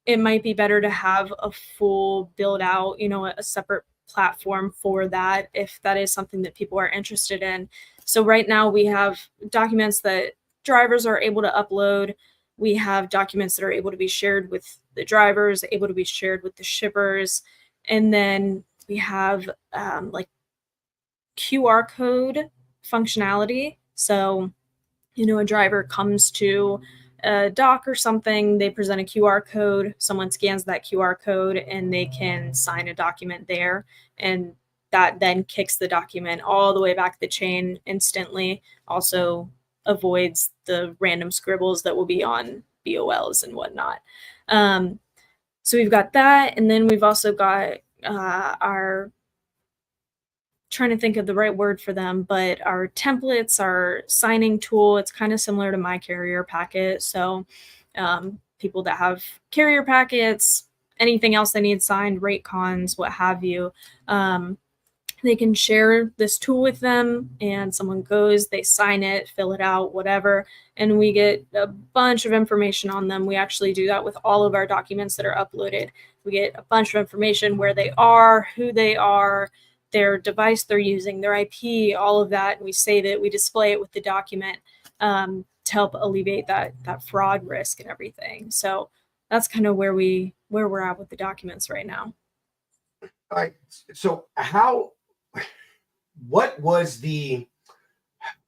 it might be better to have a full build out, you know, a separate platform for that if that is something that people are interested in. So right now we have documents that drivers are able to upload. We have documents that are able to be shared with the drivers, able to be shared with the shippers. And then we have like QR code functionality. So, you know, a driver comes to a dock or something, they present a QR code, someone scans that QR code, and they can sign a document there. And that then kicks the document all the way back the chain instantly. Also avoids the random scribbles that will be on BOLs and whatnot. So we've got that. And then we've also got our trying to think of the right word for them, but our templates, our signing tool, it's kind of similar to my carrier packet. So people that have carrier packets, anything else they need signed, rate cons, what have you, they can share this tool with them, and someone goes, they sign it, fill it out, whatever, and we get a bunch of information on them. We actually do that with all of our documents that are uploaded. We get a bunch of information, where they are, who they are, their device they're using, their IP, all of that. And we save it, we display it with the document to help alleviate that fraud risk and everything. So that's kind of where we're at with the documents right now. All right. So what was the,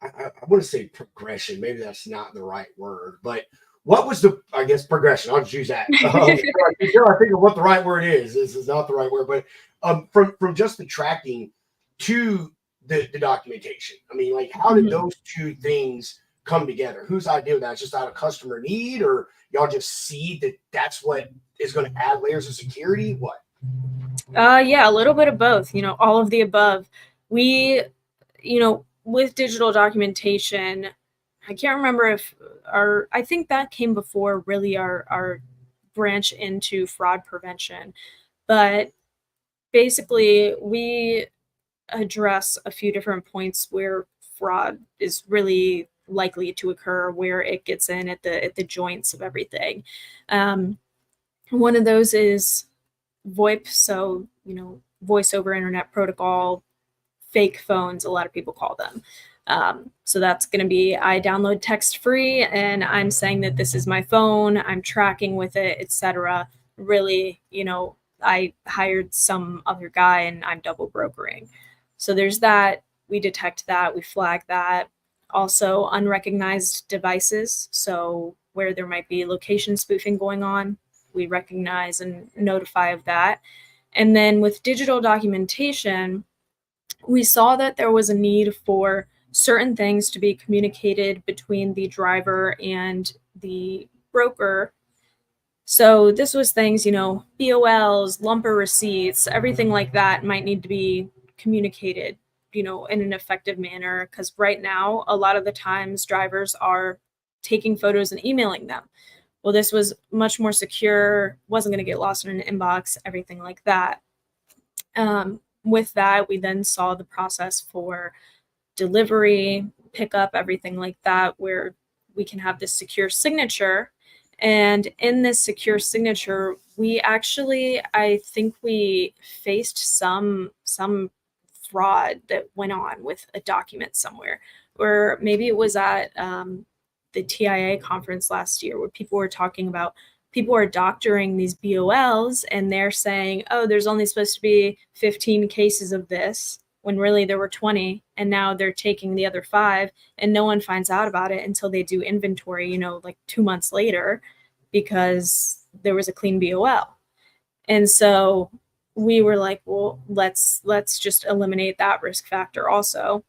I want to say progression, maybe that's not the right word, but what was the, I guess, progression? I'll just use that. I think of what the right word is. This is not the right word, but from just the tracking to the documentation. I mean, like, how did those two things come together? Whose idea was that? Just out of customer need, or y'all just see that that's what is going to add layers of security? What? Yeah, a little bit of both, all of the above. We, with digital documentation, I can't remember if I think that came before really our branch into fraud prevention. But basically, we address a few different points where fraud is really likely to occur, where it gets in at the joints of everything. One of those is VoIP, so voice over internet protocol, fake phones, a lot of people call them. So that's going to be, I download text free and I'm saying that this is my phone, I'm tracking with it, etc. Really, I hired some other guy and I'm double brokering. So there's that. We detect that, we flag that. Also, unrecognized devices, so where there might be location spoofing going on, we recognize and notify of that. And then with digital documentation, we saw that there was a need for certain things to be communicated between the driver and the broker. So this was things, BOLs, lumper receipts, everything like that might need to be communicated, in an effective manner. Because right now, a lot of the times drivers are taking photos and emailing them. Well, this was much more secure, wasn't going to get lost in an inbox, everything like that. With that, we then saw the process for delivery, pickup, everything like that, where we can have this secure signature. And in this secure signature, we actually, I think we faced some fraud that went on with a document somewhere, or maybe it was at the TIA conference last year, where people were talking about people are doctoring these BOLs and they're saying, oh, there's only supposed to be 15 cases of this, when really there were 20, and now they're taking the other 5 and no one finds out about it until they do inventory, like 2 months later, because there was a clean BOL. And so we were like, well, let's just eliminate that risk factor also.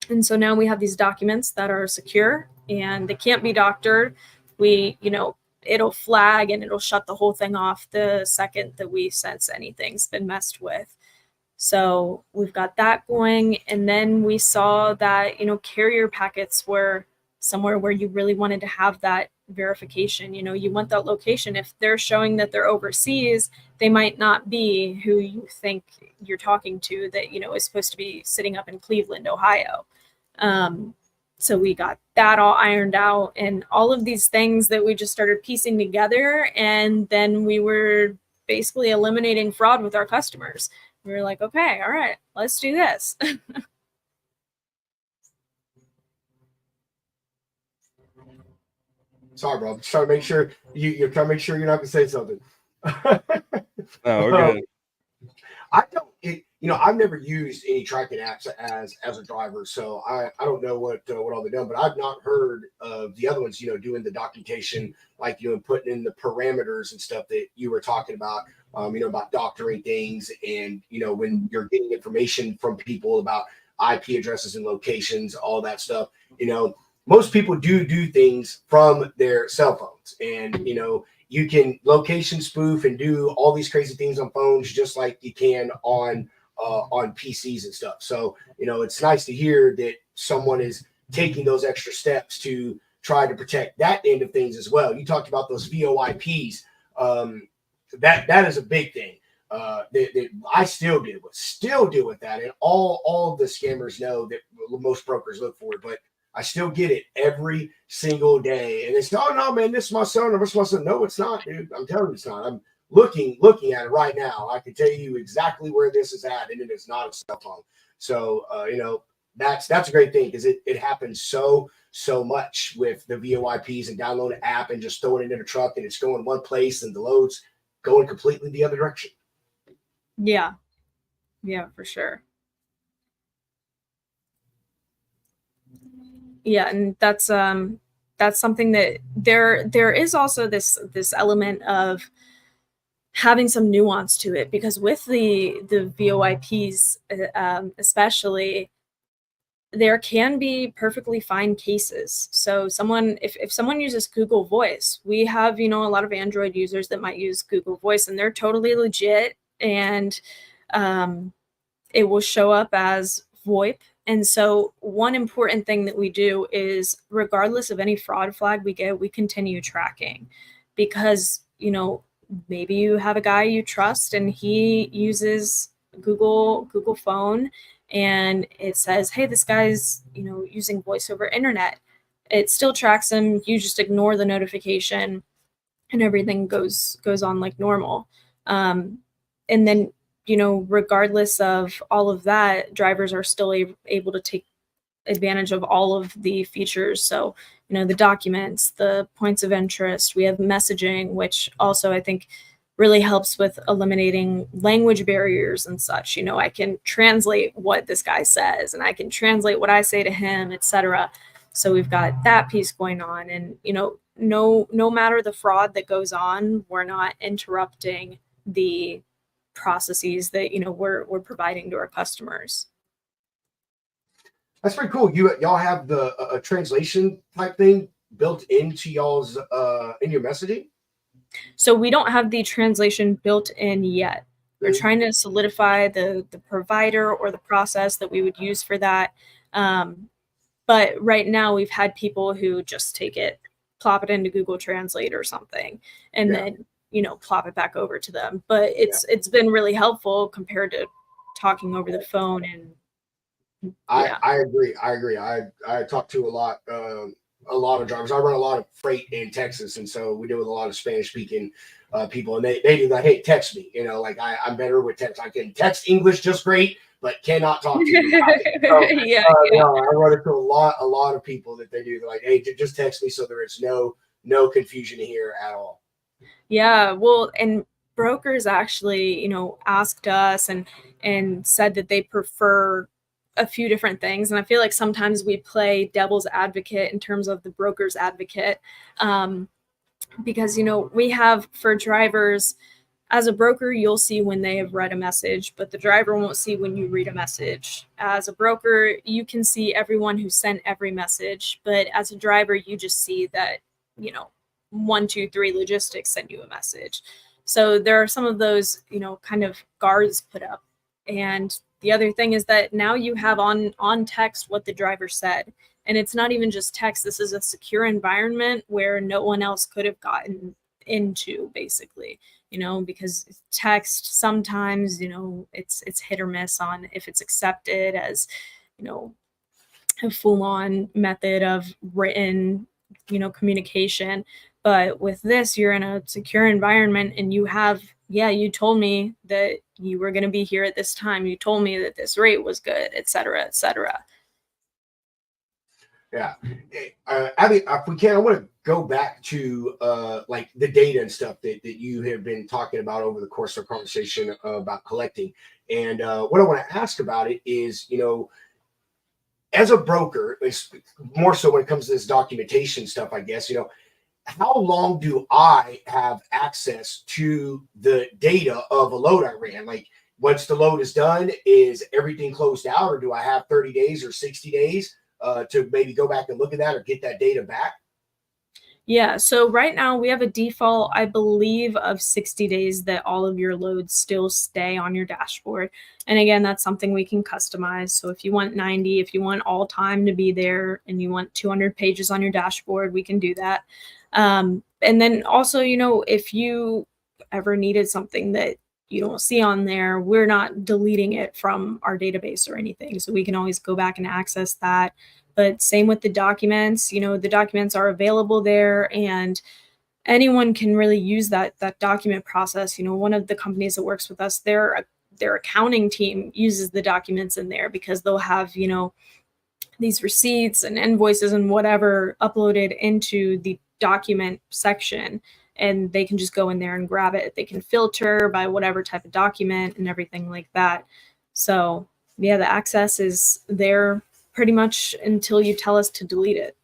And so now we have these documents that are secure and they can't be doctored. We, it'll flag and it'll shut the whole thing off the second that we sense anything's been messed with. So we've got that going. And then we saw that, carrier packets were somewhere where you really wanted to have that verification. You want that location. If they're showing that they're overseas, they might not be who you think you're talking to, that, is supposed to be sitting up in Cleveland, Ohio. So we got that all ironed out, and all of these things that we just started piecing together. And then we were basically eliminating fraud with our customers. We were like, okay, all right, let's do this. Sorry, bro. Just trying to make sure you're trying to make sure you're not going to say something. No, we're good. I don't. I've never used any tracking apps as a driver, so I don't know what all they're doing. But I've not heard of the other ones. Doing the documentation, like and putting in the parameters and stuff that you were talking about. About doctoring things, and when you're getting information from people about IP addresses and locations, all that stuff. Most people do things from their cell phones, and you can location spoof and do all these crazy things on phones just like you can on on PCs and stuff. So, it's nice to hear that someone is taking those extra steps to try to protect that end of things as well. You talked about those VoIPs. That is a big thing. That I still deal with that, and all of the scammers know that most brokers look for it, but I still get it every single day. And it's, oh no, man, this is my son, or this is my son. No, it's not, dude. I'm telling you, it's not. I'm looking at it right now. I can tell you exactly where this is at, and it is not a cell phone. So, that's a great thing, because it happens so much with the VoIPs and download an app and just throwing it in a truck, and it's going one place and the load's going completely the other direction. Yeah, for sure. Yeah, and that's something that there is also this element of having some nuance to it, because with the VoIPs, especially, there can be perfectly fine cases. So if someone uses Google Voice, we have, a lot of Android users that might use Google Voice, and they're totally legit, and it will show up as VoIP. And so one important thing that we do is, regardless of any fraud flag we get, we continue tracking, because, maybe you have a guy you trust and he uses Google phone, and it says, hey, this guy's, using voice over internet. It still tracks him. You just ignore the notification and everything goes on like normal. And then, regardless of all of that, drivers are still able to take advantage of all of the features. So, the documents, the points of interest, we have messaging, which also I think really helps with eliminating language barriers and such. I can translate what this guy says, and I can translate what I say to him, etc. So we've got that piece going on, and no matter the fraud that goes on, we're not interrupting the processes that we're providing to our customers. That's pretty cool. Y'all have a translation type thing built into y'all's in your messaging? So we don't have the translation built in yet. We're trying to solidify the provider or the process that we would use for that. But right now we've had people who just take it, plop it into Google Translate or something, and then plop it back over to them. But it's been really helpful compared to talking over the phone. And I agree. I talk to a lot of drivers. I run a lot of freight in Texas, and so we deal with a lot of Spanish speaking people, and they do like, hey, text me. I'm better with text. I can text English just great, but cannot talk to you. So, I run into a lot of people that they do. They're like, hey, just text me, so there is no confusion here at all. Yeah, well, and brokers actually, asked us and said that they prefer a few different things. And I feel like sometimes we play devil's advocate in terms of the broker's advocate, because, we have, for drivers, as a broker, you'll see when they have read a message, but the driver won't see when you read a message. As a broker, you can see everyone who sent every message, but as a driver, you just see that, 1, 2, 3 logistics sent you a message. So there are some of those, kind of guards put up. And the other thing is that now you have on text what the driver said. And it's not even just text. This is a secure environment where no one else could have gotten into, basically, because text sometimes, it's hit or miss on if it's accepted as, a full-on method of written, communication. But with this, you're in a secure environment, and you have, you told me that you were going to be here at this time. You told me that this rate was good, et cetera, et cetera. Yeah. Abbi, if we can, I want to go back to like the data and stuff that you have been talking about over the course of our conversation about collecting. And what I want to ask about it is, as a broker, more so when it comes to this documentation stuff, I guess, how long do I have access to the data of a load I ran? Like, once the load is done, is everything closed out, or do I have 30 days or 60 days to maybe go back and look at that or get that data back? Yeah, so right now we have a default, I believe, of 60 days that all of your loads still stay on your dashboard. And again, that's something we can customize. So if you want 90, if you want all time to be there and you want 200 pages on your dashboard, we can do that. And then also, if you ever needed something that you don't see on there, we're not deleting it from our database or anything. So we can always go back and access that. But same with the documents, the documents are available there and anyone can really use that document process. One of the companies that works with us, their accounting team uses the documents in there because they'll have, these receipts and invoices and whatever uploaded into the document section, and they can just go in there and grab it. They can filter by whatever type of document and everything like that. So yeah, the access is there pretty much until you tell us to delete it.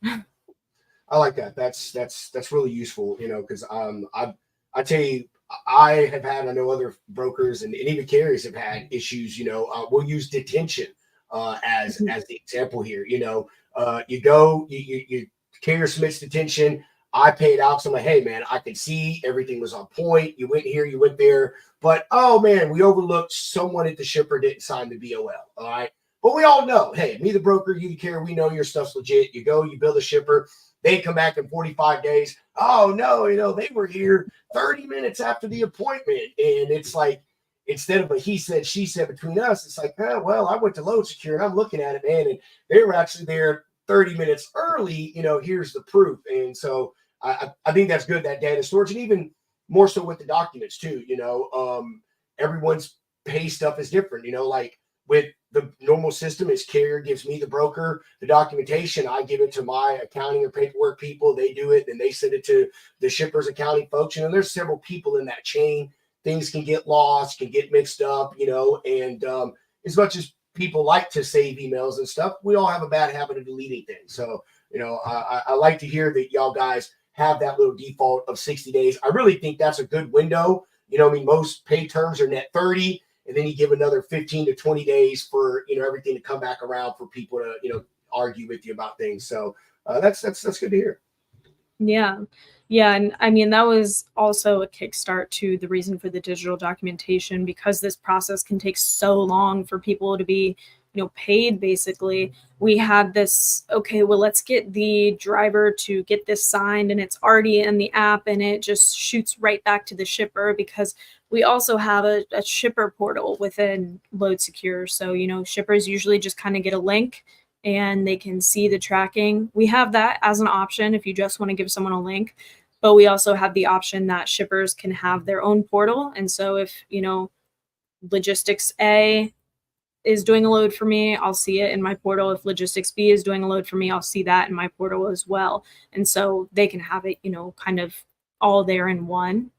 I like that. That's really useful, because I tell you, I have had, I know other brokers and even carriers have had issues. We'll use detention as the example here. You go, you carrier submits detention. I paid out. So I'm like, hey man, I could see everything was on point. You went here, you went there, but oh man, we overlooked someone at the shipper didn't sign the BOL. All right. But we all know, hey, me, the broker, you, the carrier, we know your stuff's legit. You go, you bill the shipper. They come back in 45 days. Oh, no, they were here 30 minutes after the appointment. And it's like, instead of a he said, she said between us, it's like, oh, well, I went to Loadsecure and I'm looking at it, man, and they were actually there 30 minutes early. Here's the proof. And so I think that's good, that data storage, and even more so with the documents too. Everyone's pay stuff is different, like with the normal system is carrier gives me, the broker, the documentation. I give it to my accounting or paperwork people. They do it and they send it to the shipper's accounting folks. There's several people in that chain. Things can get lost, can get mixed up, and as much as people like to save emails and stuff, we all have a bad habit of deleting things. So, I like to hear that y'all guys have that little default of 60 days. I really think that's a good window. Most pay terms are net 30. And then you give another 15 to 20 days for, everything to come back around for people to, argue with you about things. So that's good to hear. Yeah. Yeah. And I mean, that was also a kickstart to the reason for the digital documentation, because this process can take so long for people to be, paid. Basically, we had this, okay, well, let's get the driver to get this signed and it's already in the app and it just shoots right back to the shipper, because we also have a shipper portal within Loadsecure. So, shippers usually just kind of get a link and they can see the tracking. We have that as an option if you just want to give someone a link, but we also have the option that shippers can have their own portal. And so if, Logistics A is doing a load for me, I'll see it in my portal. If Logistics B is doing a load for me, I'll see that in my portal as well. And so they can have it, kind of all there in one.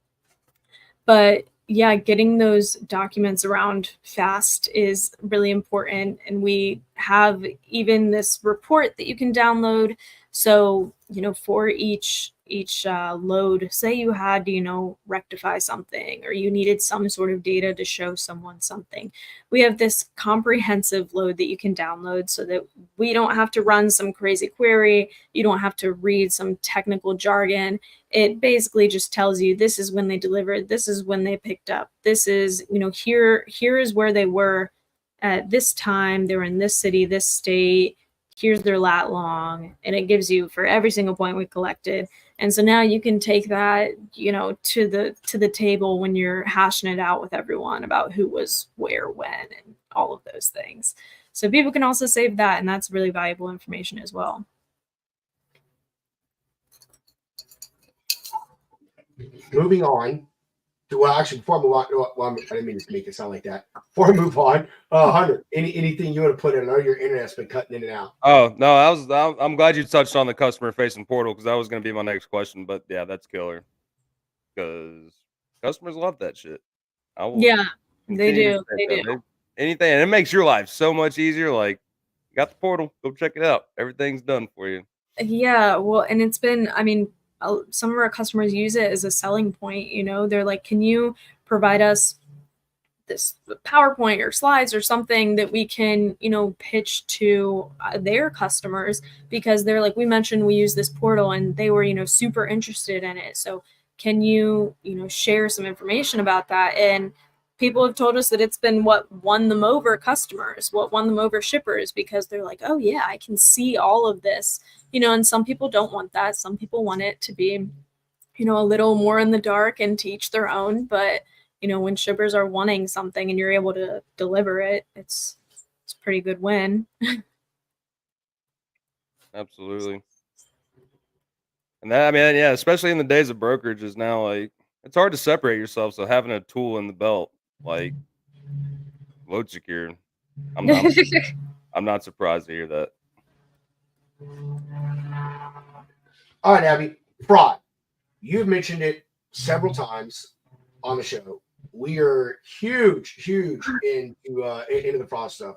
But yeah, getting those documents around fast is really important. And we have even this report that you can download. So, for each load, say you had to, rectify something or you needed some sort of data to show someone something. We have this comprehensive load that you can download so that we don't have to run some crazy query. You don't have to read some technical jargon. It basically just tells you this is when they delivered, this is when they picked up, this is, here is where they were at this time, they were in this city, this state, here's their lat long, and it gives you for every single point we collected. And so now you can take that, to the table when you're hashing it out with everyone about who was where, when, and all of those things. So people can also save that, and that's really valuable information as well. Moving on to, well, actually, before I move on, I didn't mean to make it sound like that. Before I move on, Hunter, anything you want to put in? I know your internet's been cutting in and out. Oh no, I'm glad you touched on the customer facing portal, because that was going to be my next question. But yeah, that's killer, because customers love that shit. Yeah, they do. Anything, and it makes your life so much easier. Like, you got the portal, go check it out. Everything's done for you. Yeah, well, and it's been, I mean, some of our customers use it as a selling point. They're like, can you provide us this PowerPoint or slides or something that we can, pitch to their customers, because they're like, we mentioned we use this portal and they were, super interested in it. So can you, share some information about that? And people have told us that it's been what won them over customers, what won them over shippers, because they're like, oh yeah, I can see all of this, and some people don't want that. Some people want it to be, a little more in the dark and to each their own. But, when shippers are wanting something and you're able to deliver it, it's a pretty good win. Absolutely. And that, I mean, yeah, especially in the days of brokerages now, like, it's hard to separate yourself. So having a tool in the belt, like Loadsecure, I'm not surprised to hear that. All right, Abby, fraud. You've mentioned it several times on the show. We are huge into the fraud stuff.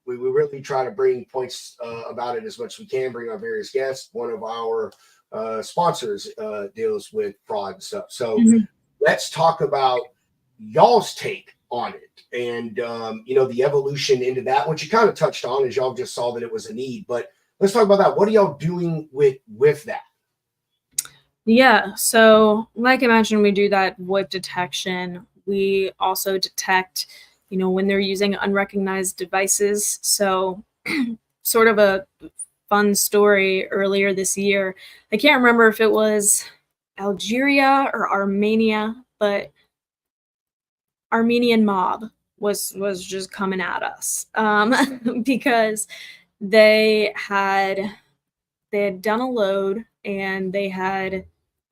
We really try to bring points about it as much as we can. Bring our various guests. One of our sponsors deals with fraud and stuff. So let's talk about y'all's take on it, and the evolution into that, which you kind of touched on, as y'all just saw that it was a need. But let's talk about that. What are y'all doing with that? Yeah, so like I mentioned, we do that VoIP detection. We also detect, when they're using unrecognized devices. So sort of a fun story earlier this year. I can't remember if it was Algeria or Armenia, but Armenian mob was just coming at us because they had done a load and they had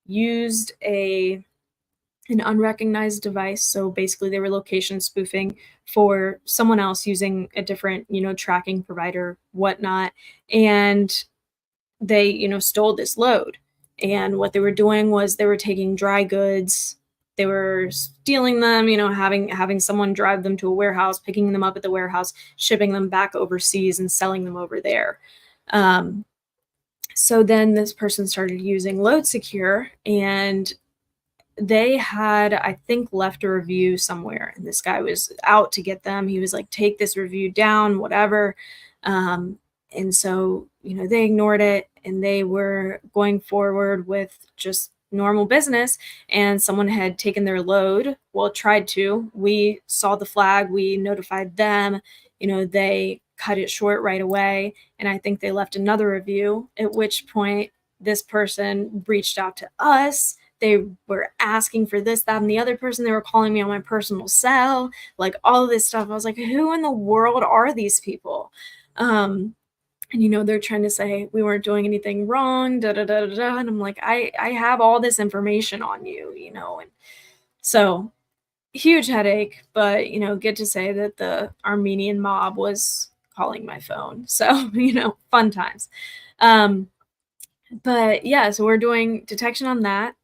used an unrecognized device. So basically they were location spoofing for someone else using a different, tracking provider, whatnot. And they, stole this load. And what they were doing was they were taking dry goods, they were stealing them, having someone drive them to a warehouse, picking them up at the warehouse, shipping them back overseas and selling them over there. So then this person started using Loadsecure, and they had, I think, left a review somewhere, and this guy was out to get them. He was like, take this review down, whatever. And so, they ignored it and they were going forward with just normal business, and someone had taken their load. Well, tried to. We saw the flag, we notified them, they cut it short right away. And I think they left another review, at which point this person reached out to us. They were asking for this, that, and the other person. They were calling me on my personal cell, like all of this stuff. I was like, who in the world are these people? And, they're trying to say we weren't doing anything wrong, da, da, da, da, da. And I'm like, I have all this information on you, and so huge headache, but, good to say that the Armenian mob was calling my phone. So, fun times. But yeah, so we're doing detection on that.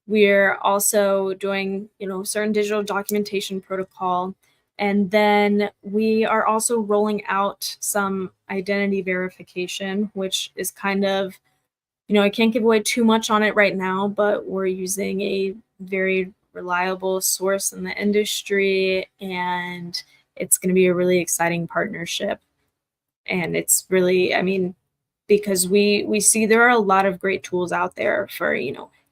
We're also doing, certain digital documentation protocol. And then we are also rolling out some identity verification, which is kind of, I can't give away too much on it right now, but we're using a very reliable source in the industry, and it's going to be a really exciting partnership. And it's really, because we see there are a lot of great tools out there for,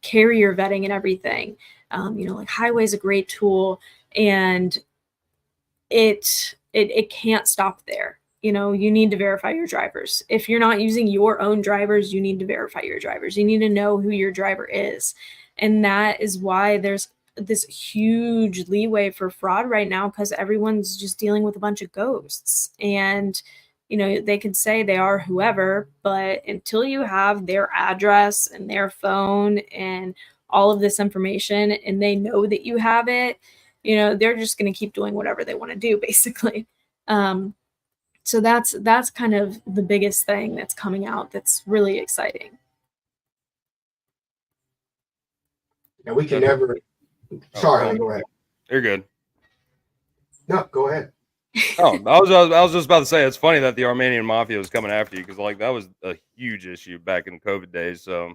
carrier vetting and everything. Like Highway is a great tool, and it can't stop there. You need to verify your drivers. If you're not using your own drivers, you need to verify your drivers. You need to know who your driver is. And that is why there's this huge leeway for fraud right now, because everyone's just dealing with a bunch of ghosts. And they could say they are whoever, but until you have their address and their phone and all of this information, and they know that you have it, they're just going to keep doing whatever they want to do, basically. So that's kind of the biggest thing that's coming out that's really exciting. Now we can never. Sorry, go ahead. You're good. No, go ahead. Oh, I was just about to say, it's funny that the Armenian mafia was coming after you, because like that was a huge issue back in COVID days. So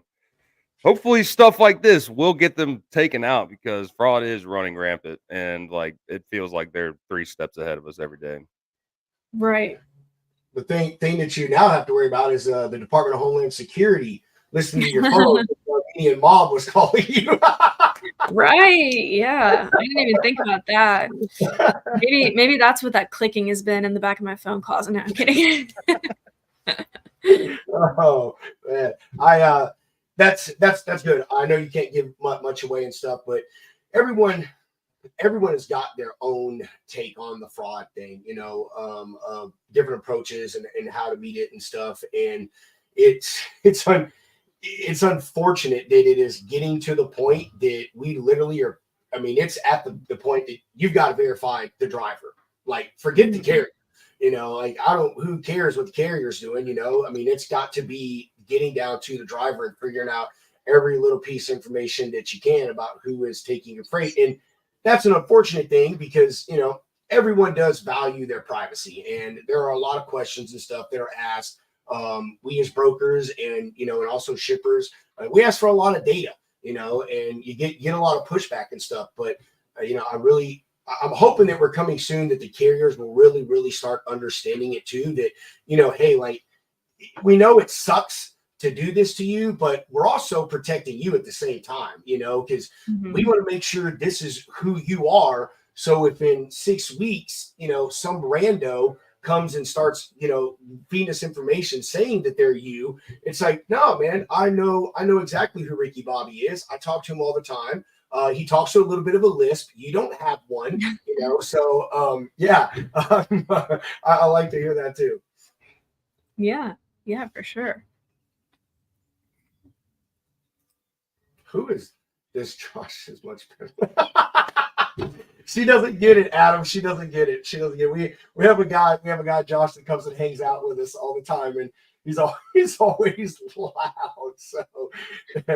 hopefully stuff like this will get them taken out, because fraud is running rampant, and like it feels like they're 3 steps ahead of us every day. Right. The thing that you now have to worry about is the Department of Homeland Security listening to your phone. And mob was calling you. Right. Yeah. I didn't even think about that. Maybe that's what that clicking has been in the back of my phone calls. No, I'm kidding. Oh man, that's good. I know you can't give much away and stuff, but everyone has got their own take on the fraud thing, different approaches and how to meet it and stuff. And it's unfortunate that it is getting to the point that we literally are. I mean, it's at the point that you've got to verify the driver. Like, forget the carrier. Like, who cares what the carrier's doing? I mean, it's got to be getting down to the driver and figuring out every little piece of information that you can about who is taking your freight. And that's an unfortunate thing because, everyone does value their privacy. And there are a lot of questions and stuff that are asked. We as brokers and, and also shippers, we ask for a lot of data, and you get a lot of pushback and stuff. But, I'm hoping that we're coming soon, that the carriers will really, really start understanding it too, that, hey, like, we know it sucks to do this to you, but we're also protecting you at the same time, because we want to make sure this is who you are. So if in 6 weeks, some rando comes and starts, feeding us information saying that they're you, it's like, no, man, I know exactly who Ricky Bobby is. I talk to him all the time. He talks to a little bit of a lisp. You don't have one, So, yeah, I like to hear that too. Yeah, for sure. Who is this? Josh is much better. She doesn't get it, Adam. She doesn't get it. We have a guy, Josh, that comes and hangs out with us all the time, and he's always loud. So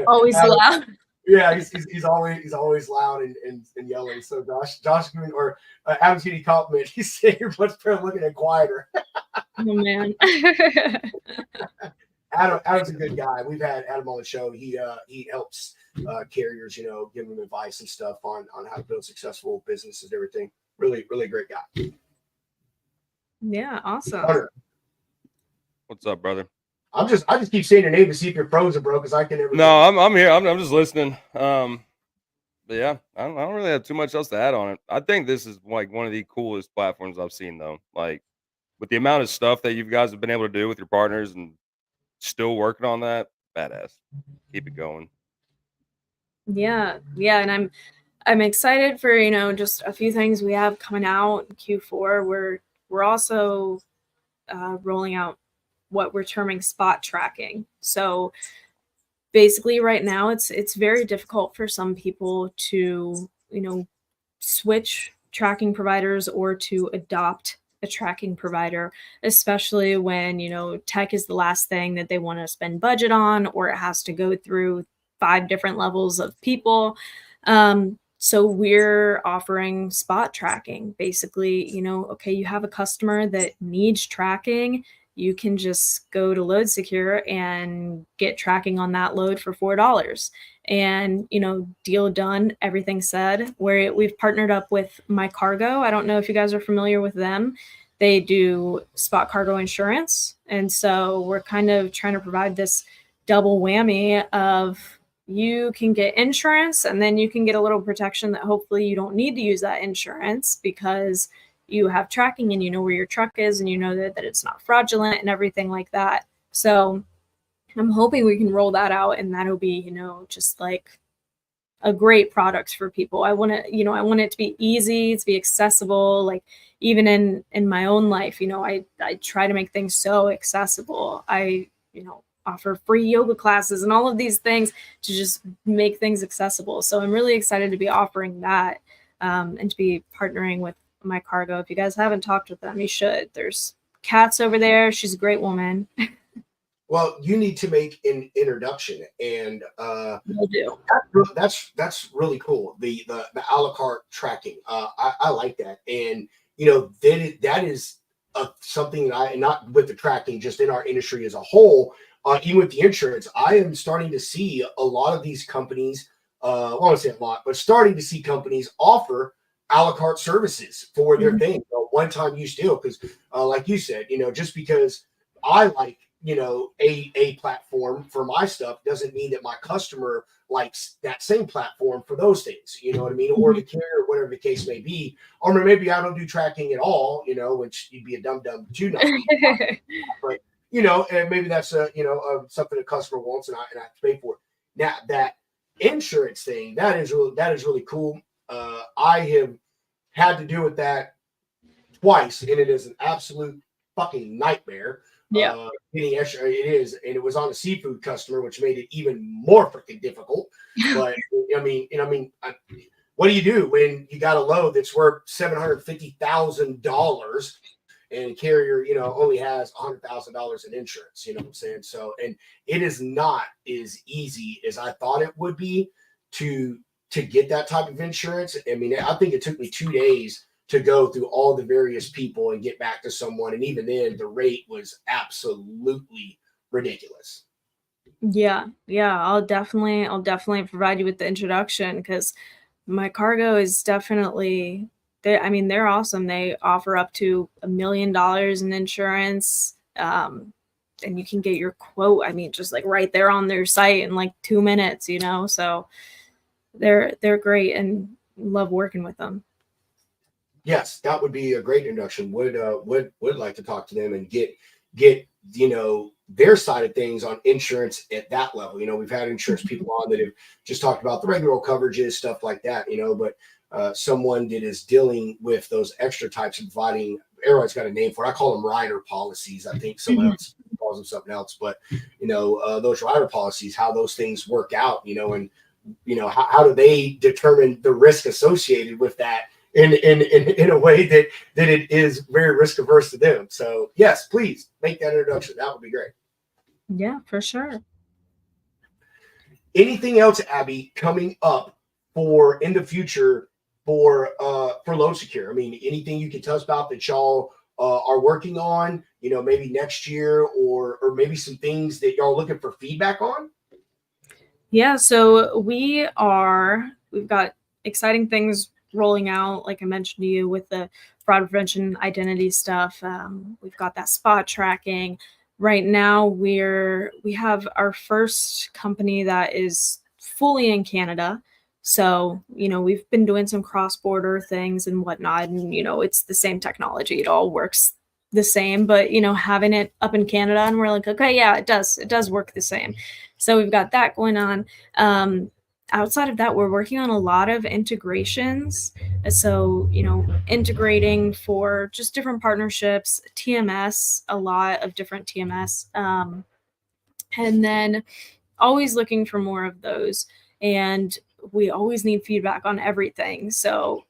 always Adam, loud. Yeah, he's always loud and yelling. So Josh or Adam's getting a compliment. He's saying you're much better looking and quieter. Oh man. Adam's a good guy. We've had Adam on the show. He helps carriers, give them advice and stuff on how to build successful businesses and everything. Really, really great guy. Yeah, awesome. Hunter. What's up, brother? I just keep saying your name to see if you're frozen, bro, because I can never. No, I'm here. I'm just listening. But yeah, I don't really have too much else to add on it. I think this is like one of the coolest platforms I've seen, though. Like, with the amount of stuff that you guys have been able to do with your partners and still working on that, badass. Keep it going. Yeah, and I'm excited for just a few things we have coming out in Q4. We're also rolling out what we're terming spot tracking. So basically right now it's very difficult for some people to switch tracking providers or to adopt a tracking provider, especially when tech is the last thing that they want to spend budget on, or it has to go through 5 different levels of people. So we're offering spot tracking. Basically, okay, you have a customer that needs tracking, you can just go to Loadsecure and get tracking on that load for $4. And, deal done, everything said. We've partnered up with My Cargo. I don't know if you guys are familiar with them. They do spot cargo insurance. And so we're kind of trying to provide this double whammy of, you can get insurance and then you can get a little protection that hopefully you don't need to use that insurance because you have tracking and you know where your truck is and you know that it's not fraudulent and everything like that. So I'm hoping we can roll that out and that'll be, just like a great product for people. I want it to be easy, to be accessible. Like, even in my own life, I try to make things so accessible. I, offer free yoga classes and all of these things to just make things accessible. So I'm really excited to be offering that and to be partnering with My Cargo. If you guys haven't talked with them, you should. There's Kat's over there. She's a great woman. Well, you need to make an introduction, and Will do. That's really cool. The a la carte tracking. I like that, and that is something not with the tracking, just in our industry as a whole. even with the insurance, I am starting to see a lot of these companies, I want to say a lot, but starting to see companies offer a la carte services for their thing, one-time use deal. Because like you said, just because I like, a platform for my stuff doesn't mean that my customer likes that same platform for those things, you know what I mean? Or the carrier, whatever the case may be. Or maybe I don't do tracking at all, which you'd be a dumb to not be. But, and maybe that's something a customer wants and I have to pay for it. Now that insurance thing, that is really cool. I have had to deal with that twice, and it is an absolute fucking nightmare. Yeah. Getting extra, it is, and it was on a seafood customer, which made it even more freaking difficult. But what do you do when you got a load that's worth $750,000 and a carrier, only has $100,000 in insurance? You know what I'm saying? So, and it is not as easy as I thought it would be to get that type of insurance. I mean, I think it took me 2 days to go through all the various people and get back to someone. And even then, the rate was absolutely ridiculous. Yeah. I'll definitely provide you with the introduction, because my cargo is definitely, they're awesome. They offer up to $1 million in insurance. And you can get your quote, just like right there on their site in like 2 minutes, so they're great and love working with them. Yes, that would be a great introduction. Would like to talk to them and get their side of things on insurance at that level. We've had insurance people on that have just talked about the regular coverages, stuff like that. But someone that is dealing with those extra types of providing. Everyone's got a name for it. I call them rider policies. I think someone else calls them something else. But those rider policies, how those things work out. And how do they determine the risk associated with that? In a way that it is very risk averse to them. So yes, please make that introduction. That would be great. Yeah, for sure. Anything else, Abby, coming up in the future for Loadsecure? Anything you can tell us about that y'all are working on? Maybe next year, or maybe some things that y'all are looking for feedback on. Yeah, so we've got exciting things rolling out, like I mentioned to you, with the fraud prevention identity stuff. We've got that spot tracking. Right now, we have our first company that is fully in Canada. So, we've been doing some cross-border things and whatnot, and, it's the same technology. It all works the same, but, having it up in Canada, and we're like, okay, yeah, it does work the same. So we've got that going on. Outside of that, we're working on a lot of integrations. So, integrating for just different partnerships, TMS, a lot of different TMS. And then always looking for more of those. And we always need feedback on everything. So,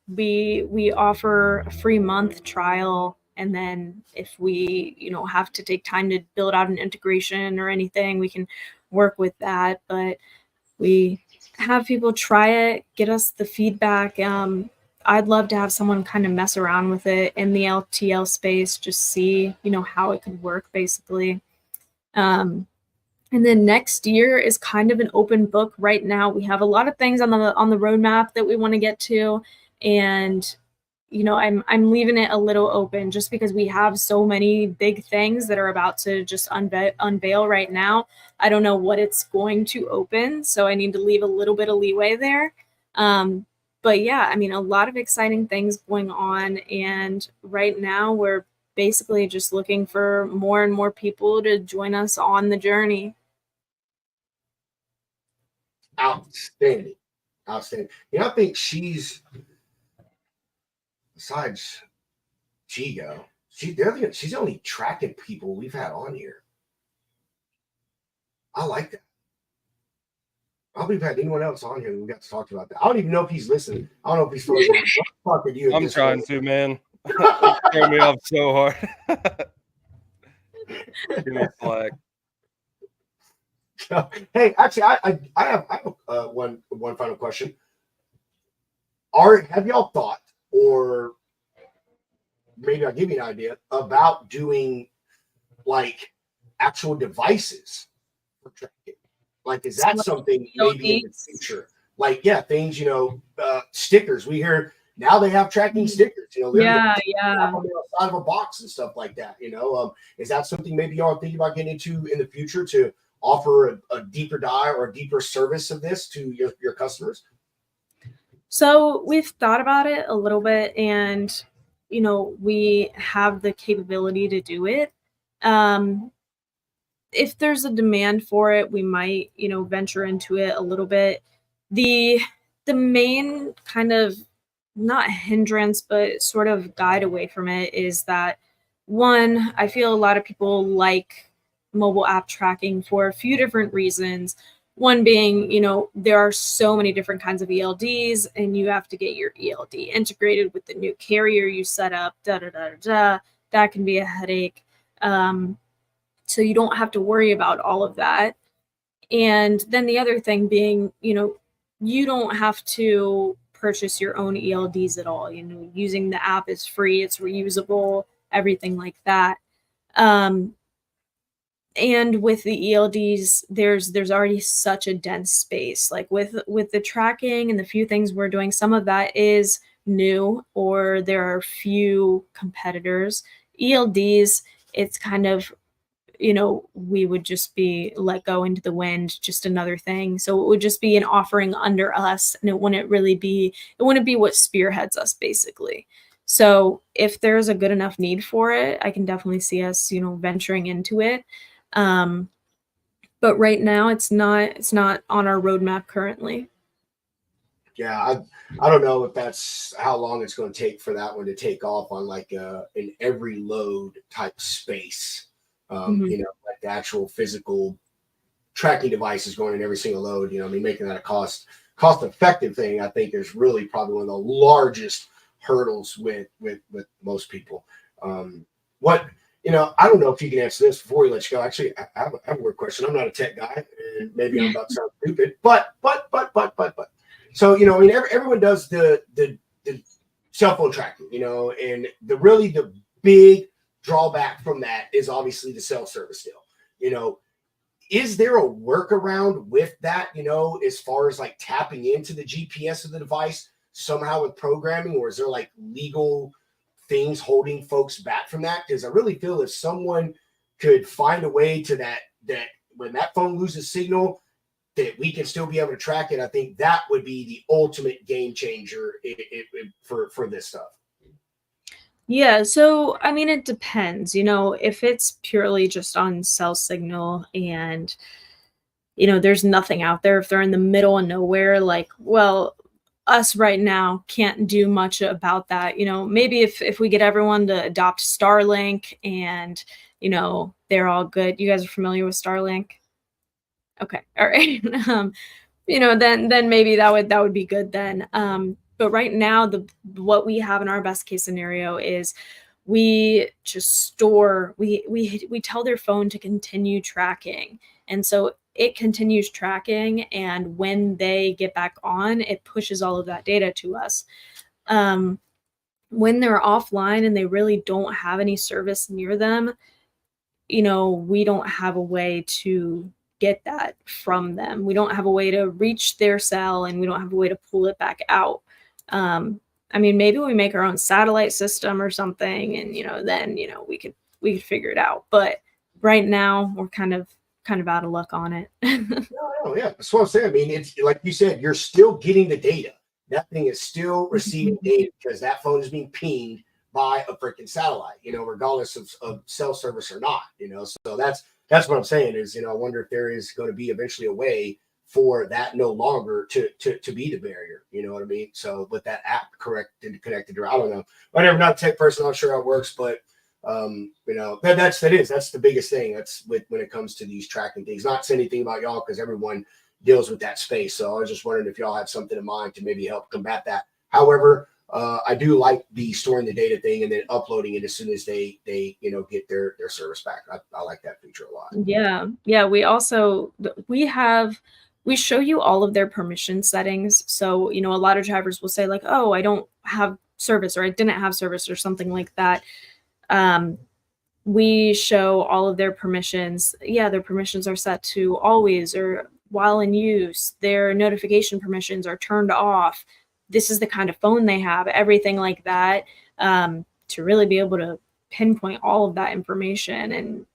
we offer a free month trial. And then if we, have to take time to build out an integration or anything, we can work with that. But we have people try it, get us the feedback. I'd love to have someone kind of mess around with it in the LTL space, just see, how it could work basically. And then next year is kind of an open book. Right now, we have a lot of things on the roadmap that we want to get to. And, I'm leaving it a little open just because we have so many big things that are about to just unveil right now. I don't know what it's going to open, so I need to leave a little bit of leeway there. But yeah, a lot of exciting things going on. And right now we're basically just looking for more and more people to join us on the journey. Outstanding. I think she's, besides Chigo, she's the only tracking people we've had on here. I like that. I don't think we've had anyone else on here that we got to talk about that. I don't even know if he's listening. I don't know if he's talking to you. I'm trying to, man. Throw me off so hard. Give me slack. Hey, actually, I have one final question. Have y'all thought, or maybe I'll give you an idea about doing like actual devices for tracking? Like, is that something maybe in the future? Like, yeah, things, stickers. We hear now they have tracking stickers, Yeah. on the outside of a box and stuff like that. Is that something maybe y'all are thinking about getting into in the future to offer a deeper dive or a deeper service of this to your customers? So we've thought about it a little bit, and we have the capability to do it. If there's a demand for it, we might, venture into it a little bit. The main kind of, not hindrance, but sort of guide away from it is that, one, I feel a lot of people like mobile app tracking for a few different reasons. One being, there are so many different kinds of ELDs, and you have to get your ELD integrated with the new carrier you set up. That can be a headache. So you don't have to worry about all of that. And then the other thing being, you don't have to purchase your own ELDs at all. Using the app is free, it's reusable, everything like that. And with the ELDs, there's already such a dense space. Like with the tracking and the few things we're doing, some of that is new, or there are few competitors. ELDs, it's kind of, we would just be let go into the wind, just another thing. So it would just be an offering under us, and it wouldn't be what spearheads us, basically. So if there's a good enough need for it, I can definitely see us, venturing into it. But right now it's not on our roadmap currently. Yeah, I don't know if that's how long it's going to take for that one to take off on like an every load type space. Like the actual physical tracking devices going in every single load. Making that a cost effective thing, I think, is really probably one of the largest hurdles with most people. I don't know if you can answer this before we let you go. Actually, I have a weird question. I'm not a tech guy, and maybe I'm about to sound stupid, but. So, everyone does the cell phone tracking, and the big drawback from that is obviously the cell service still. Is there a workaround with that, as far as like tapping into the GPS of the device somehow with programming, or is there like legal things holding folks back from that? Because I really feel if someone could find a way to that when that phone loses signal, that we can still be able to track it, I think that would be the ultimate game changer for this stuff. Yeah, so I mean, it depends. If it's purely just on cell signal and there's nothing out there, if they're in the middle of nowhere, like, well, us right now can't do much about that. Maybe if we get everyone to adopt Starlink and they're all good. You guys are familiar with Starlink? Okay, all right. Then maybe that would be good then. But right now, what we have in our best case scenario is we just we tell their phone to continue tracking, and so it continues tracking. And when they get back on, it pushes all of that data to us. When they're offline and they really don't have any service near them, we don't have a way to get that from them. We don't have a way to reach their cell, and we don't have a way to pull it back out. Maybe we make our own satellite system or something, and then we could figure it out. But right now we're kind of out of luck on it. Yeah, that's what I'm saying. It's like you said, you're still getting the data. That thing is still receiving data because that phone is being pinged by a freaking satellite, regardless of cell service or not, so that's what I'm saying is, I wonder if there is going to be eventually a way for that no longer to be the barrier, you know what I mean? So with that app connected to, I don't know, whatever, not a tech person, I'm not sure how it works, but that's the biggest thing. That's when it comes to these tracking things, not saying anything about y'all because everyone deals with that space. So I was just wondering if y'all have something in mind to maybe help combat that. However, I do like the storing the data thing and then uploading it as soon as they get their service back. I like that feature a lot. Yeah. We show you all of their permission settings. So, a lot of drivers will say like, oh, I don't have service, or I didn't have service, or something like that. we show all of their permissions. Yeah, their permissions are set to always or while in use. Their notification permissions are turned off. This is the kind of phone they have, everything like that, to really be able to pinpoint all of that information and,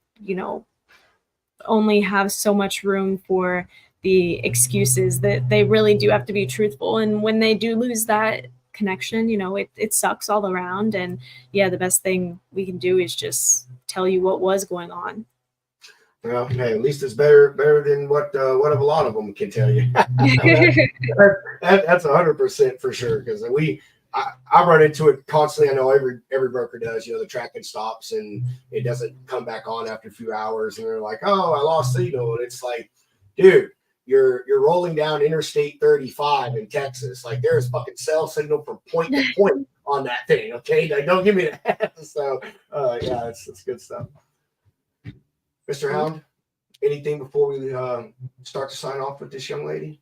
only have so much room for the excuses that they really do have to be truthful. And when they do lose that connection, it sucks all around. And yeah, the best thing we can do is just tell you what was going on. Well, hey, at least it's better than what a lot of them can tell you. That's 100% for sure. Because I run into it constantly. I know every broker does. The tracking stops and it doesn't come back on after a few hours, and they're like, "Oh, I lost signal." And it's like, dude, you're rolling down Interstate 35 in Texas. Like, there's fucking cell signal from point to point on that thing. Okay, like, don't give me that. So, yeah, it's good stuff. Mr. Hound, anything before we start to sign off with this young lady?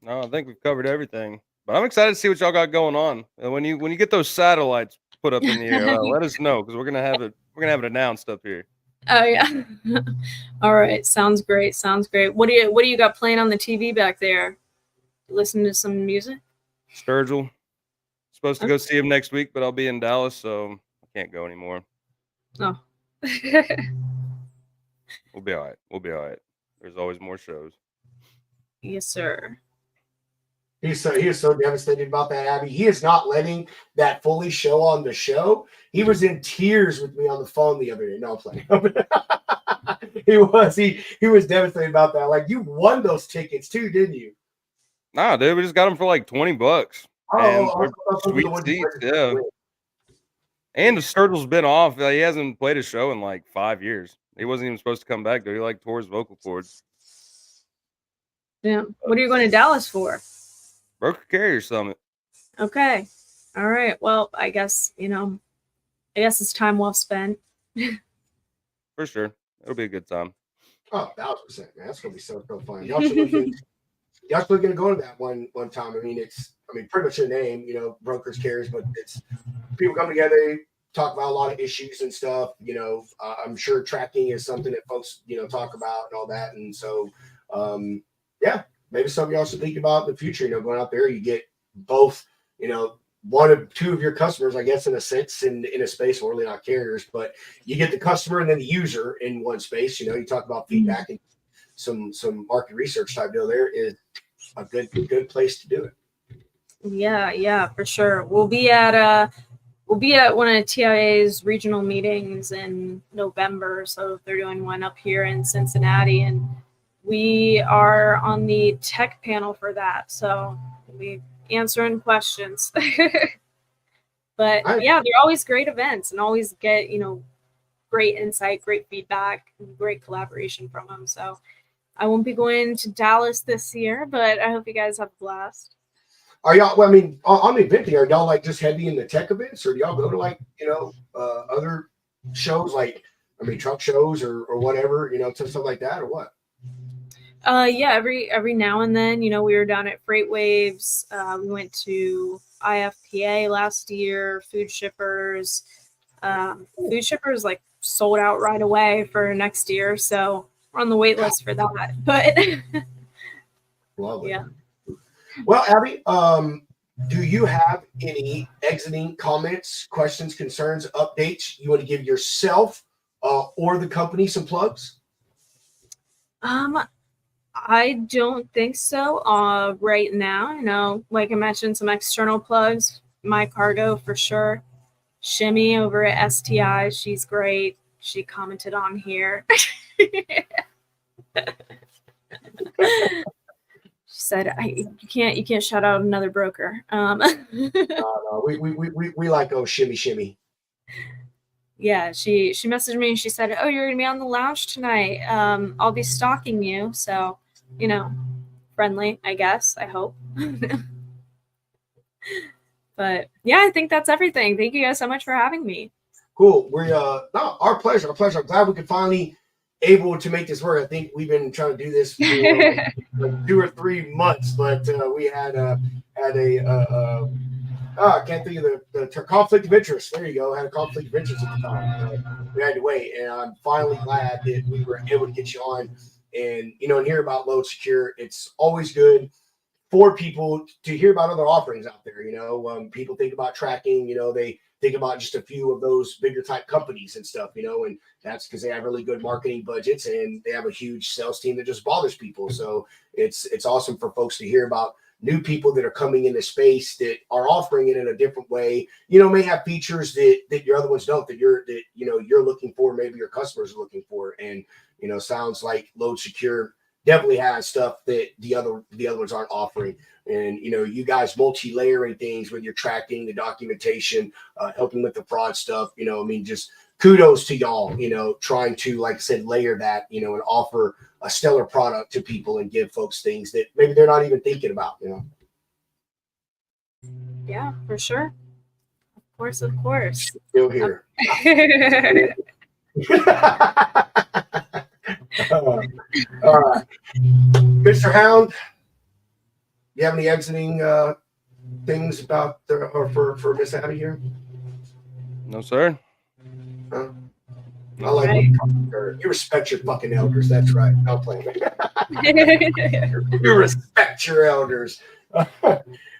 No, I think we've covered everything. But I'm excited to see what y'all got going on. And when you get those satellites put up in the air, let us know, because we're gonna have it announced up here. Oh yeah. All right. Sounds great. What do you got playing on the TV back there? Listen to some music? Sturgill. Supposed to go see him next week, but I'll be in Dallas, so I can't go anymore. Oh. We'll be all right. There's always more shows. Yes, sir. He is so devastated about that, Abby. He is not letting that fully show on the show. He was in tears with me on the phone the other day. No, I'm playing. He was devastated about that. Like, you won those tickets too, didn't you? Nah, dude, we just got them for like $20. Oh, sweet seats, yeah. And the Sturgill's been off. He hasn't played a show in like 5 years. He wasn't even supposed to come back, though. He like tore his vocal cords. Yeah. What are you going to Dallas for? Broker Carrier Summit. Okay. All right. Well, I guess it's time well spent. For sure. It'll be a good time. Oh, 1,000%, man. That's gonna be so fun. Y'all still gonna go to that one time. I mean, pretty much a name, brokers carriers, but it's people come together, talk about a lot of issues and stuff. I'm sure tracking is something that folks, talk about and all that. And so, yeah, maybe something y'all should think about in the future. Going out there, you get both, one of two of your customers, I guess, in a sense, in a space, or really not carriers, but you get the customer and then the user in one space. You talk about feedback and some market research type deal. There is a good place to do it. Yeah, for sure. We'll be at one of TIA's regional meetings in November. So they're doing one up here in Cincinnati, and we are on the tech panel for that. So we'll be answering questions. But yeah, they're always great events and always get, great insight, great feedback, great collaboration from them. So I won't be going to Dallas this year, but I hope you guys have a blast. Are y'all, on the event day, are y'all like just heavy in the tech events, or do y'all go to like, other shows, like, truck shows or whatever, stuff like that, or what? Yeah, every now and then, we were down at Freight Waves. We went to IFPA last year, Food Shippers. Food Shippers like sold out right away for next year, so we're on the wait list for that. But Lovely. Yeah. Well, Abby, do you have any exiting comments, questions, concerns, updates you want to give yourself or the company some plugs? I don't think so. Right now, like I mentioned, some external plugs. My Cargo for sure. Shimmy over at STI, she's great. She commented on here. She said, "You can't shout out another broker." No, we like shimmy. Yeah, she messaged me and she said, "Oh, you're gonna be on the lounge tonight. I'll be stalking you." So, friendly, I guess. I hope. But yeah, I think that's everything. Thank you guys so much for having me. Cool. Our pleasure. I'm glad we could finally able to make this work. I think we've been trying to do this for like 2 or 3 months, but we had a I can't think of the conflict of interest. There you go. I had a conflict of interest at the time. We had to wait, and I'm finally glad that we were able to get you on and and hear about Loadsecure. It's always good for people to hear about other offerings out there. People think about tracking. They think about just a few of those bigger type companies and stuff. And that's because they have really good marketing budgets and they have a huge sales team that just bothers people. So it's awesome for folks to hear about new people that are coming into space that are offering it in a different way, may have features that your other ones don't, that you're looking for, maybe your customers are looking for. And, sounds like Loadsecure definitely has stuff that the other ones aren't offering. And, you guys multi-layering things with your tracking, the documentation, helping with the fraud stuff, just kudos to y'all, trying to, like I said, layer that, and offer a stellar product to people and give folks things that maybe they're not even thinking about, Yeah, for sure. Of course. Still here. All right. Mr. Hound, you have any exiting things about for Miss Abbi here? No, sir. Huh? I like when you talk to her. You respect your fucking elders. That's right. I'm playing. You respect your elders. All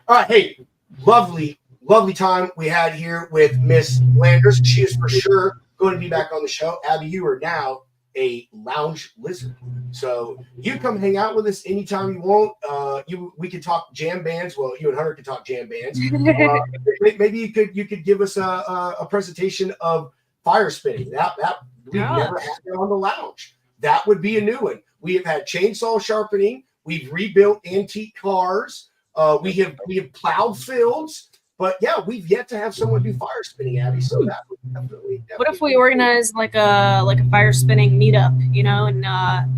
right. Hey, lovely time we had here with Miss Landers. She is for sure going to be back on the show. Abbi, you are now a lounge lizard, so you come hang out with us anytime you want. We could talk jam bands. Well, you and Hunter could talk jam bands. Maybe you could give us a presentation of fire spinning. That we've never had it on the lounge. That would be a new one. We have had chainsaw sharpening. We've rebuilt antique cars. We have plowed fields. But yeah, we've yet to have someone do fire spinning, Abbi. So that would definitely. What if we organize like a fire spinning meetup, and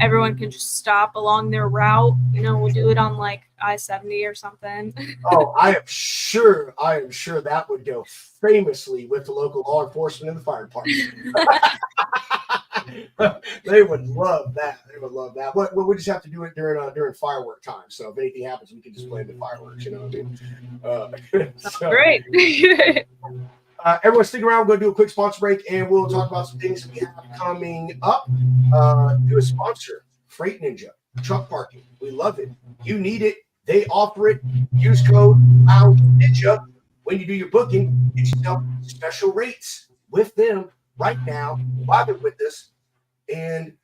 everyone can just stop along their route? We'll do it on like I-70 or something. Oh, I am sure that would go famously with the local law enforcement and the fire department. They would love that. What we just have to do it during firework time. So if anything happens, we can just play the fireworks. So, great. Everyone, stick around. We're going to do a quick sponsor break, and we'll talk about some things we have coming up. Do a sponsor, Freight Ninja, truck parking. We love it. You need it. They offer it. Use code Ninja when you do your booking. Get yourself special rates with them right now while they're with us. And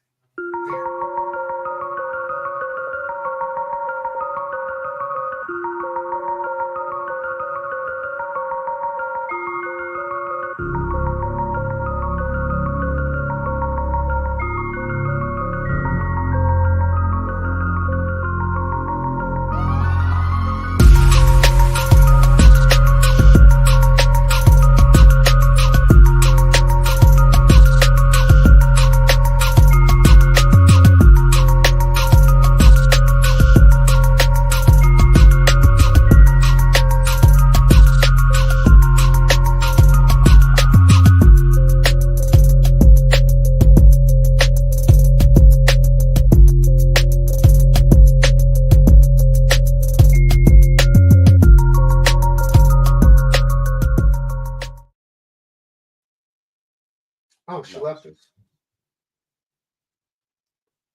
oh, she left us.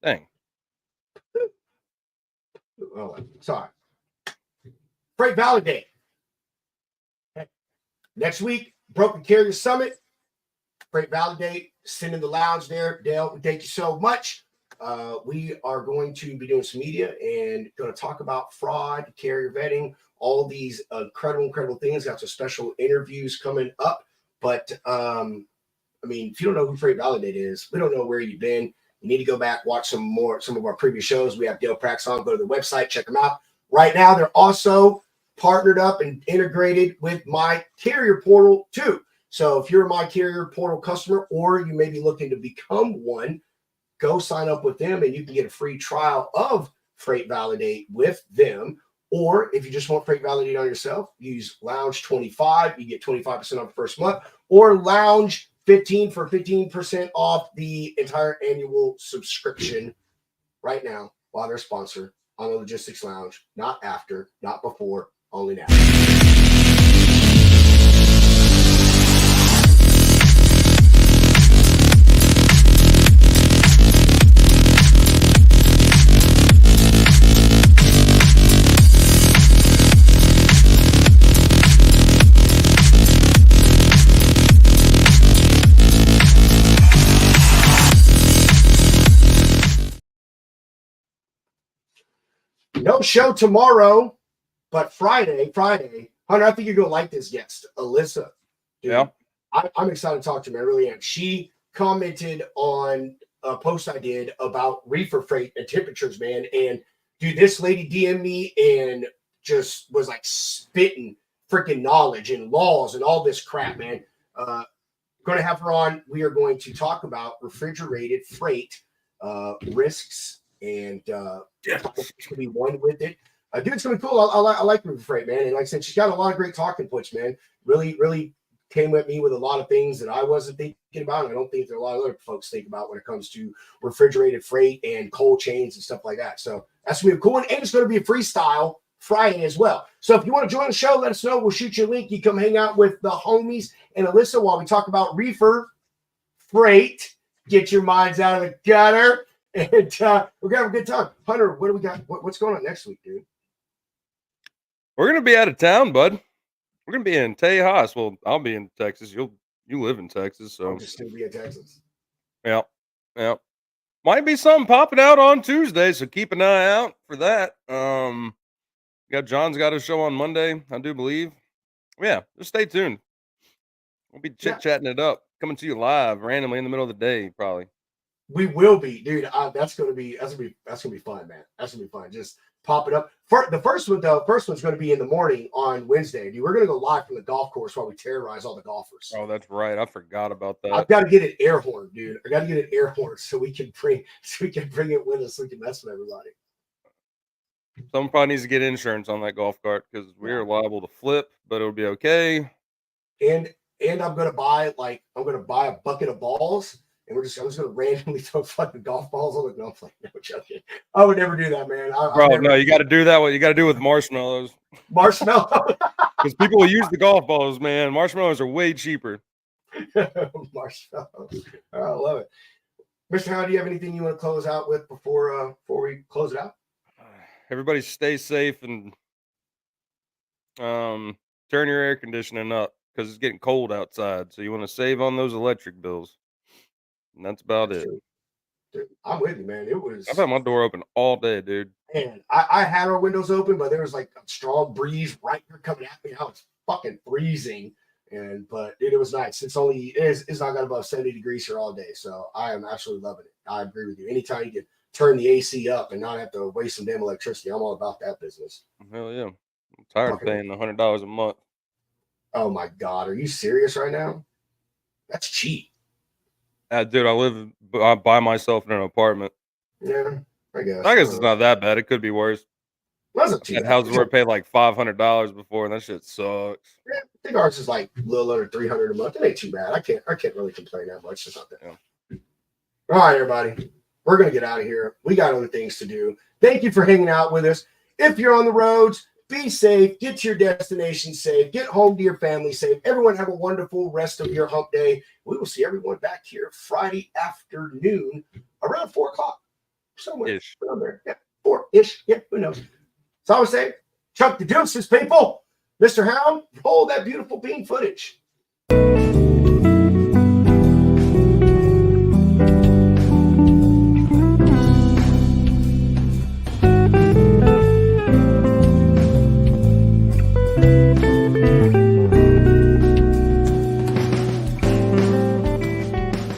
Dang. Oh, sorry. Freight Validate. Next week, Broken Carrier Summit. Freight Validate, send in the lounge there. Dale, thank you so much. We are going to be doing some media and going to talk about fraud, carrier vetting, all these incredible things. Got some special interviews coming up. But if you don't know who Freight Validate is, we don't know where you've been. You need to go back, watch some of our previous shows. We have Dale Prax on. Go to the website, check them out. Right now, they're also partnered up and integrated with My Carrier Portal too. So if you're a My Carrier Portal customer, or you may be looking to become one, go sign up with them and you can get a free trial of Freight Validate with them. Or if you just want Freight Validate on yourself, use Lounge 25. You get 25% off the first month, or Lounge 15 for 15% off the entire annual subscription right now while they're sponsored on the Logistics Lounge. Not after, not before, only now. No show tomorrow, but Friday. Hunter, I think you're gonna like this guest, Alyssa. Dude, yeah, I'm excited to talk to her. I really am. She commented on a post I did about reefer freight and temperatures, man. And dude, this lady DM'd me and just was like spitting freaking knowledge and laws and all this crap, man. Going to have her on. We are going to talk about refrigerated freight risks and to be one with it. Dude, it's gonna be cool. I like reefer freight, man. And like I said, she's got a lot of great talking points, man. Really came at me with a lot of things that I wasn't thinking about. And I don't think there are a lot of other folks think about when it comes to refrigerated freight and cold chains and stuff like that. So that's gonna be a cool one. And it's gonna be a freestyle Friday as well. So if you want to join the show, let us know. We'll shoot you a link. You come hang out with the homies and Alyssa while we talk about reefer freight. Get your minds out of the gutter. And we're gonna have a good time. Hunter, what do we got? What's going on next week, dude? we're gonna be out of town, bud. We're gonna be in Tejas. Well, I'll be in Texas. You live in Texas, so I'll just still be in Texas. Yeah. Might be something popping out on Tuesday, so keep an eye out for that. John's got a show on Monday, I do believe. Yeah, just stay tuned. We'll be chit-chatting it up, coming to you live randomly in the middle of the day, probably. We will be, dude. That's gonna be fun, man. That's gonna be fun. Just pop it up. The first one's gonna be in the morning on Wednesday. Dude, we're gonna go live from the golf course while we terrorize all the golfers. Oh, that's right. I forgot about that. I've got to get an air horn, dude. I got to get an air horn so we can bring it with us so we can mess with everybody. Someone probably needs to get insurance on that golf cart because we are liable to flip, but it'll be okay. And I'm gonna buy a bucket of balls. And I'm just gonna randomly throw fucking golf balls on the golf. Like, no joking. I would never do that, man. No, you got to do that. What you got to do with marshmallows? Marshmallow, because people will use the golf balls, man. Marshmallows are way cheaper. Marshmallows. I love it, Mr. Howe. Do you have anything you want to close out with before we close it out? Everybody, stay safe and turn your air conditioning up because it's getting cold outside. So you want to save on those electric bills. And that's about it. Dude, I'm with you, man. I've had my door open all day, dude. And I had our windows open, but there was like a strong breeze right here coming at me. I was fucking freezing. But dude, it was nice. It's not got above 70 degrees here all day. So I am absolutely loving it. I agree with you. Anytime you can turn the AC up and not have to waste some damn electricity, I'm all about that business. Hell yeah. I'm tired of paying $100 a month. Oh my God. Are you serious right now? That's cheap. Dude, I live by myself in an apartment. Yeah, I guess. It's not that bad. It could be worse. That house where I paid like $500 before, and that shit sucks. Yeah, I think ours is like a little under $300 a month. It ain't too bad. I can't really complain that much. It's not that. Yeah. All right, everybody. We're gonna get out of here. We got other things to do. Thank you for hanging out with us. If you're on the roads, be safe. Get to your destination safe. Get home to your family safe. Everyone have a wonderful rest of your hump day. We will see everyone back here Friday afternoon around 4 o'clock. Somewhere around there. Yeah, 4-ish. Yeah, who knows? So I would say, chuck the deuces, people. Mr. Hound, roll that beautiful bean footage.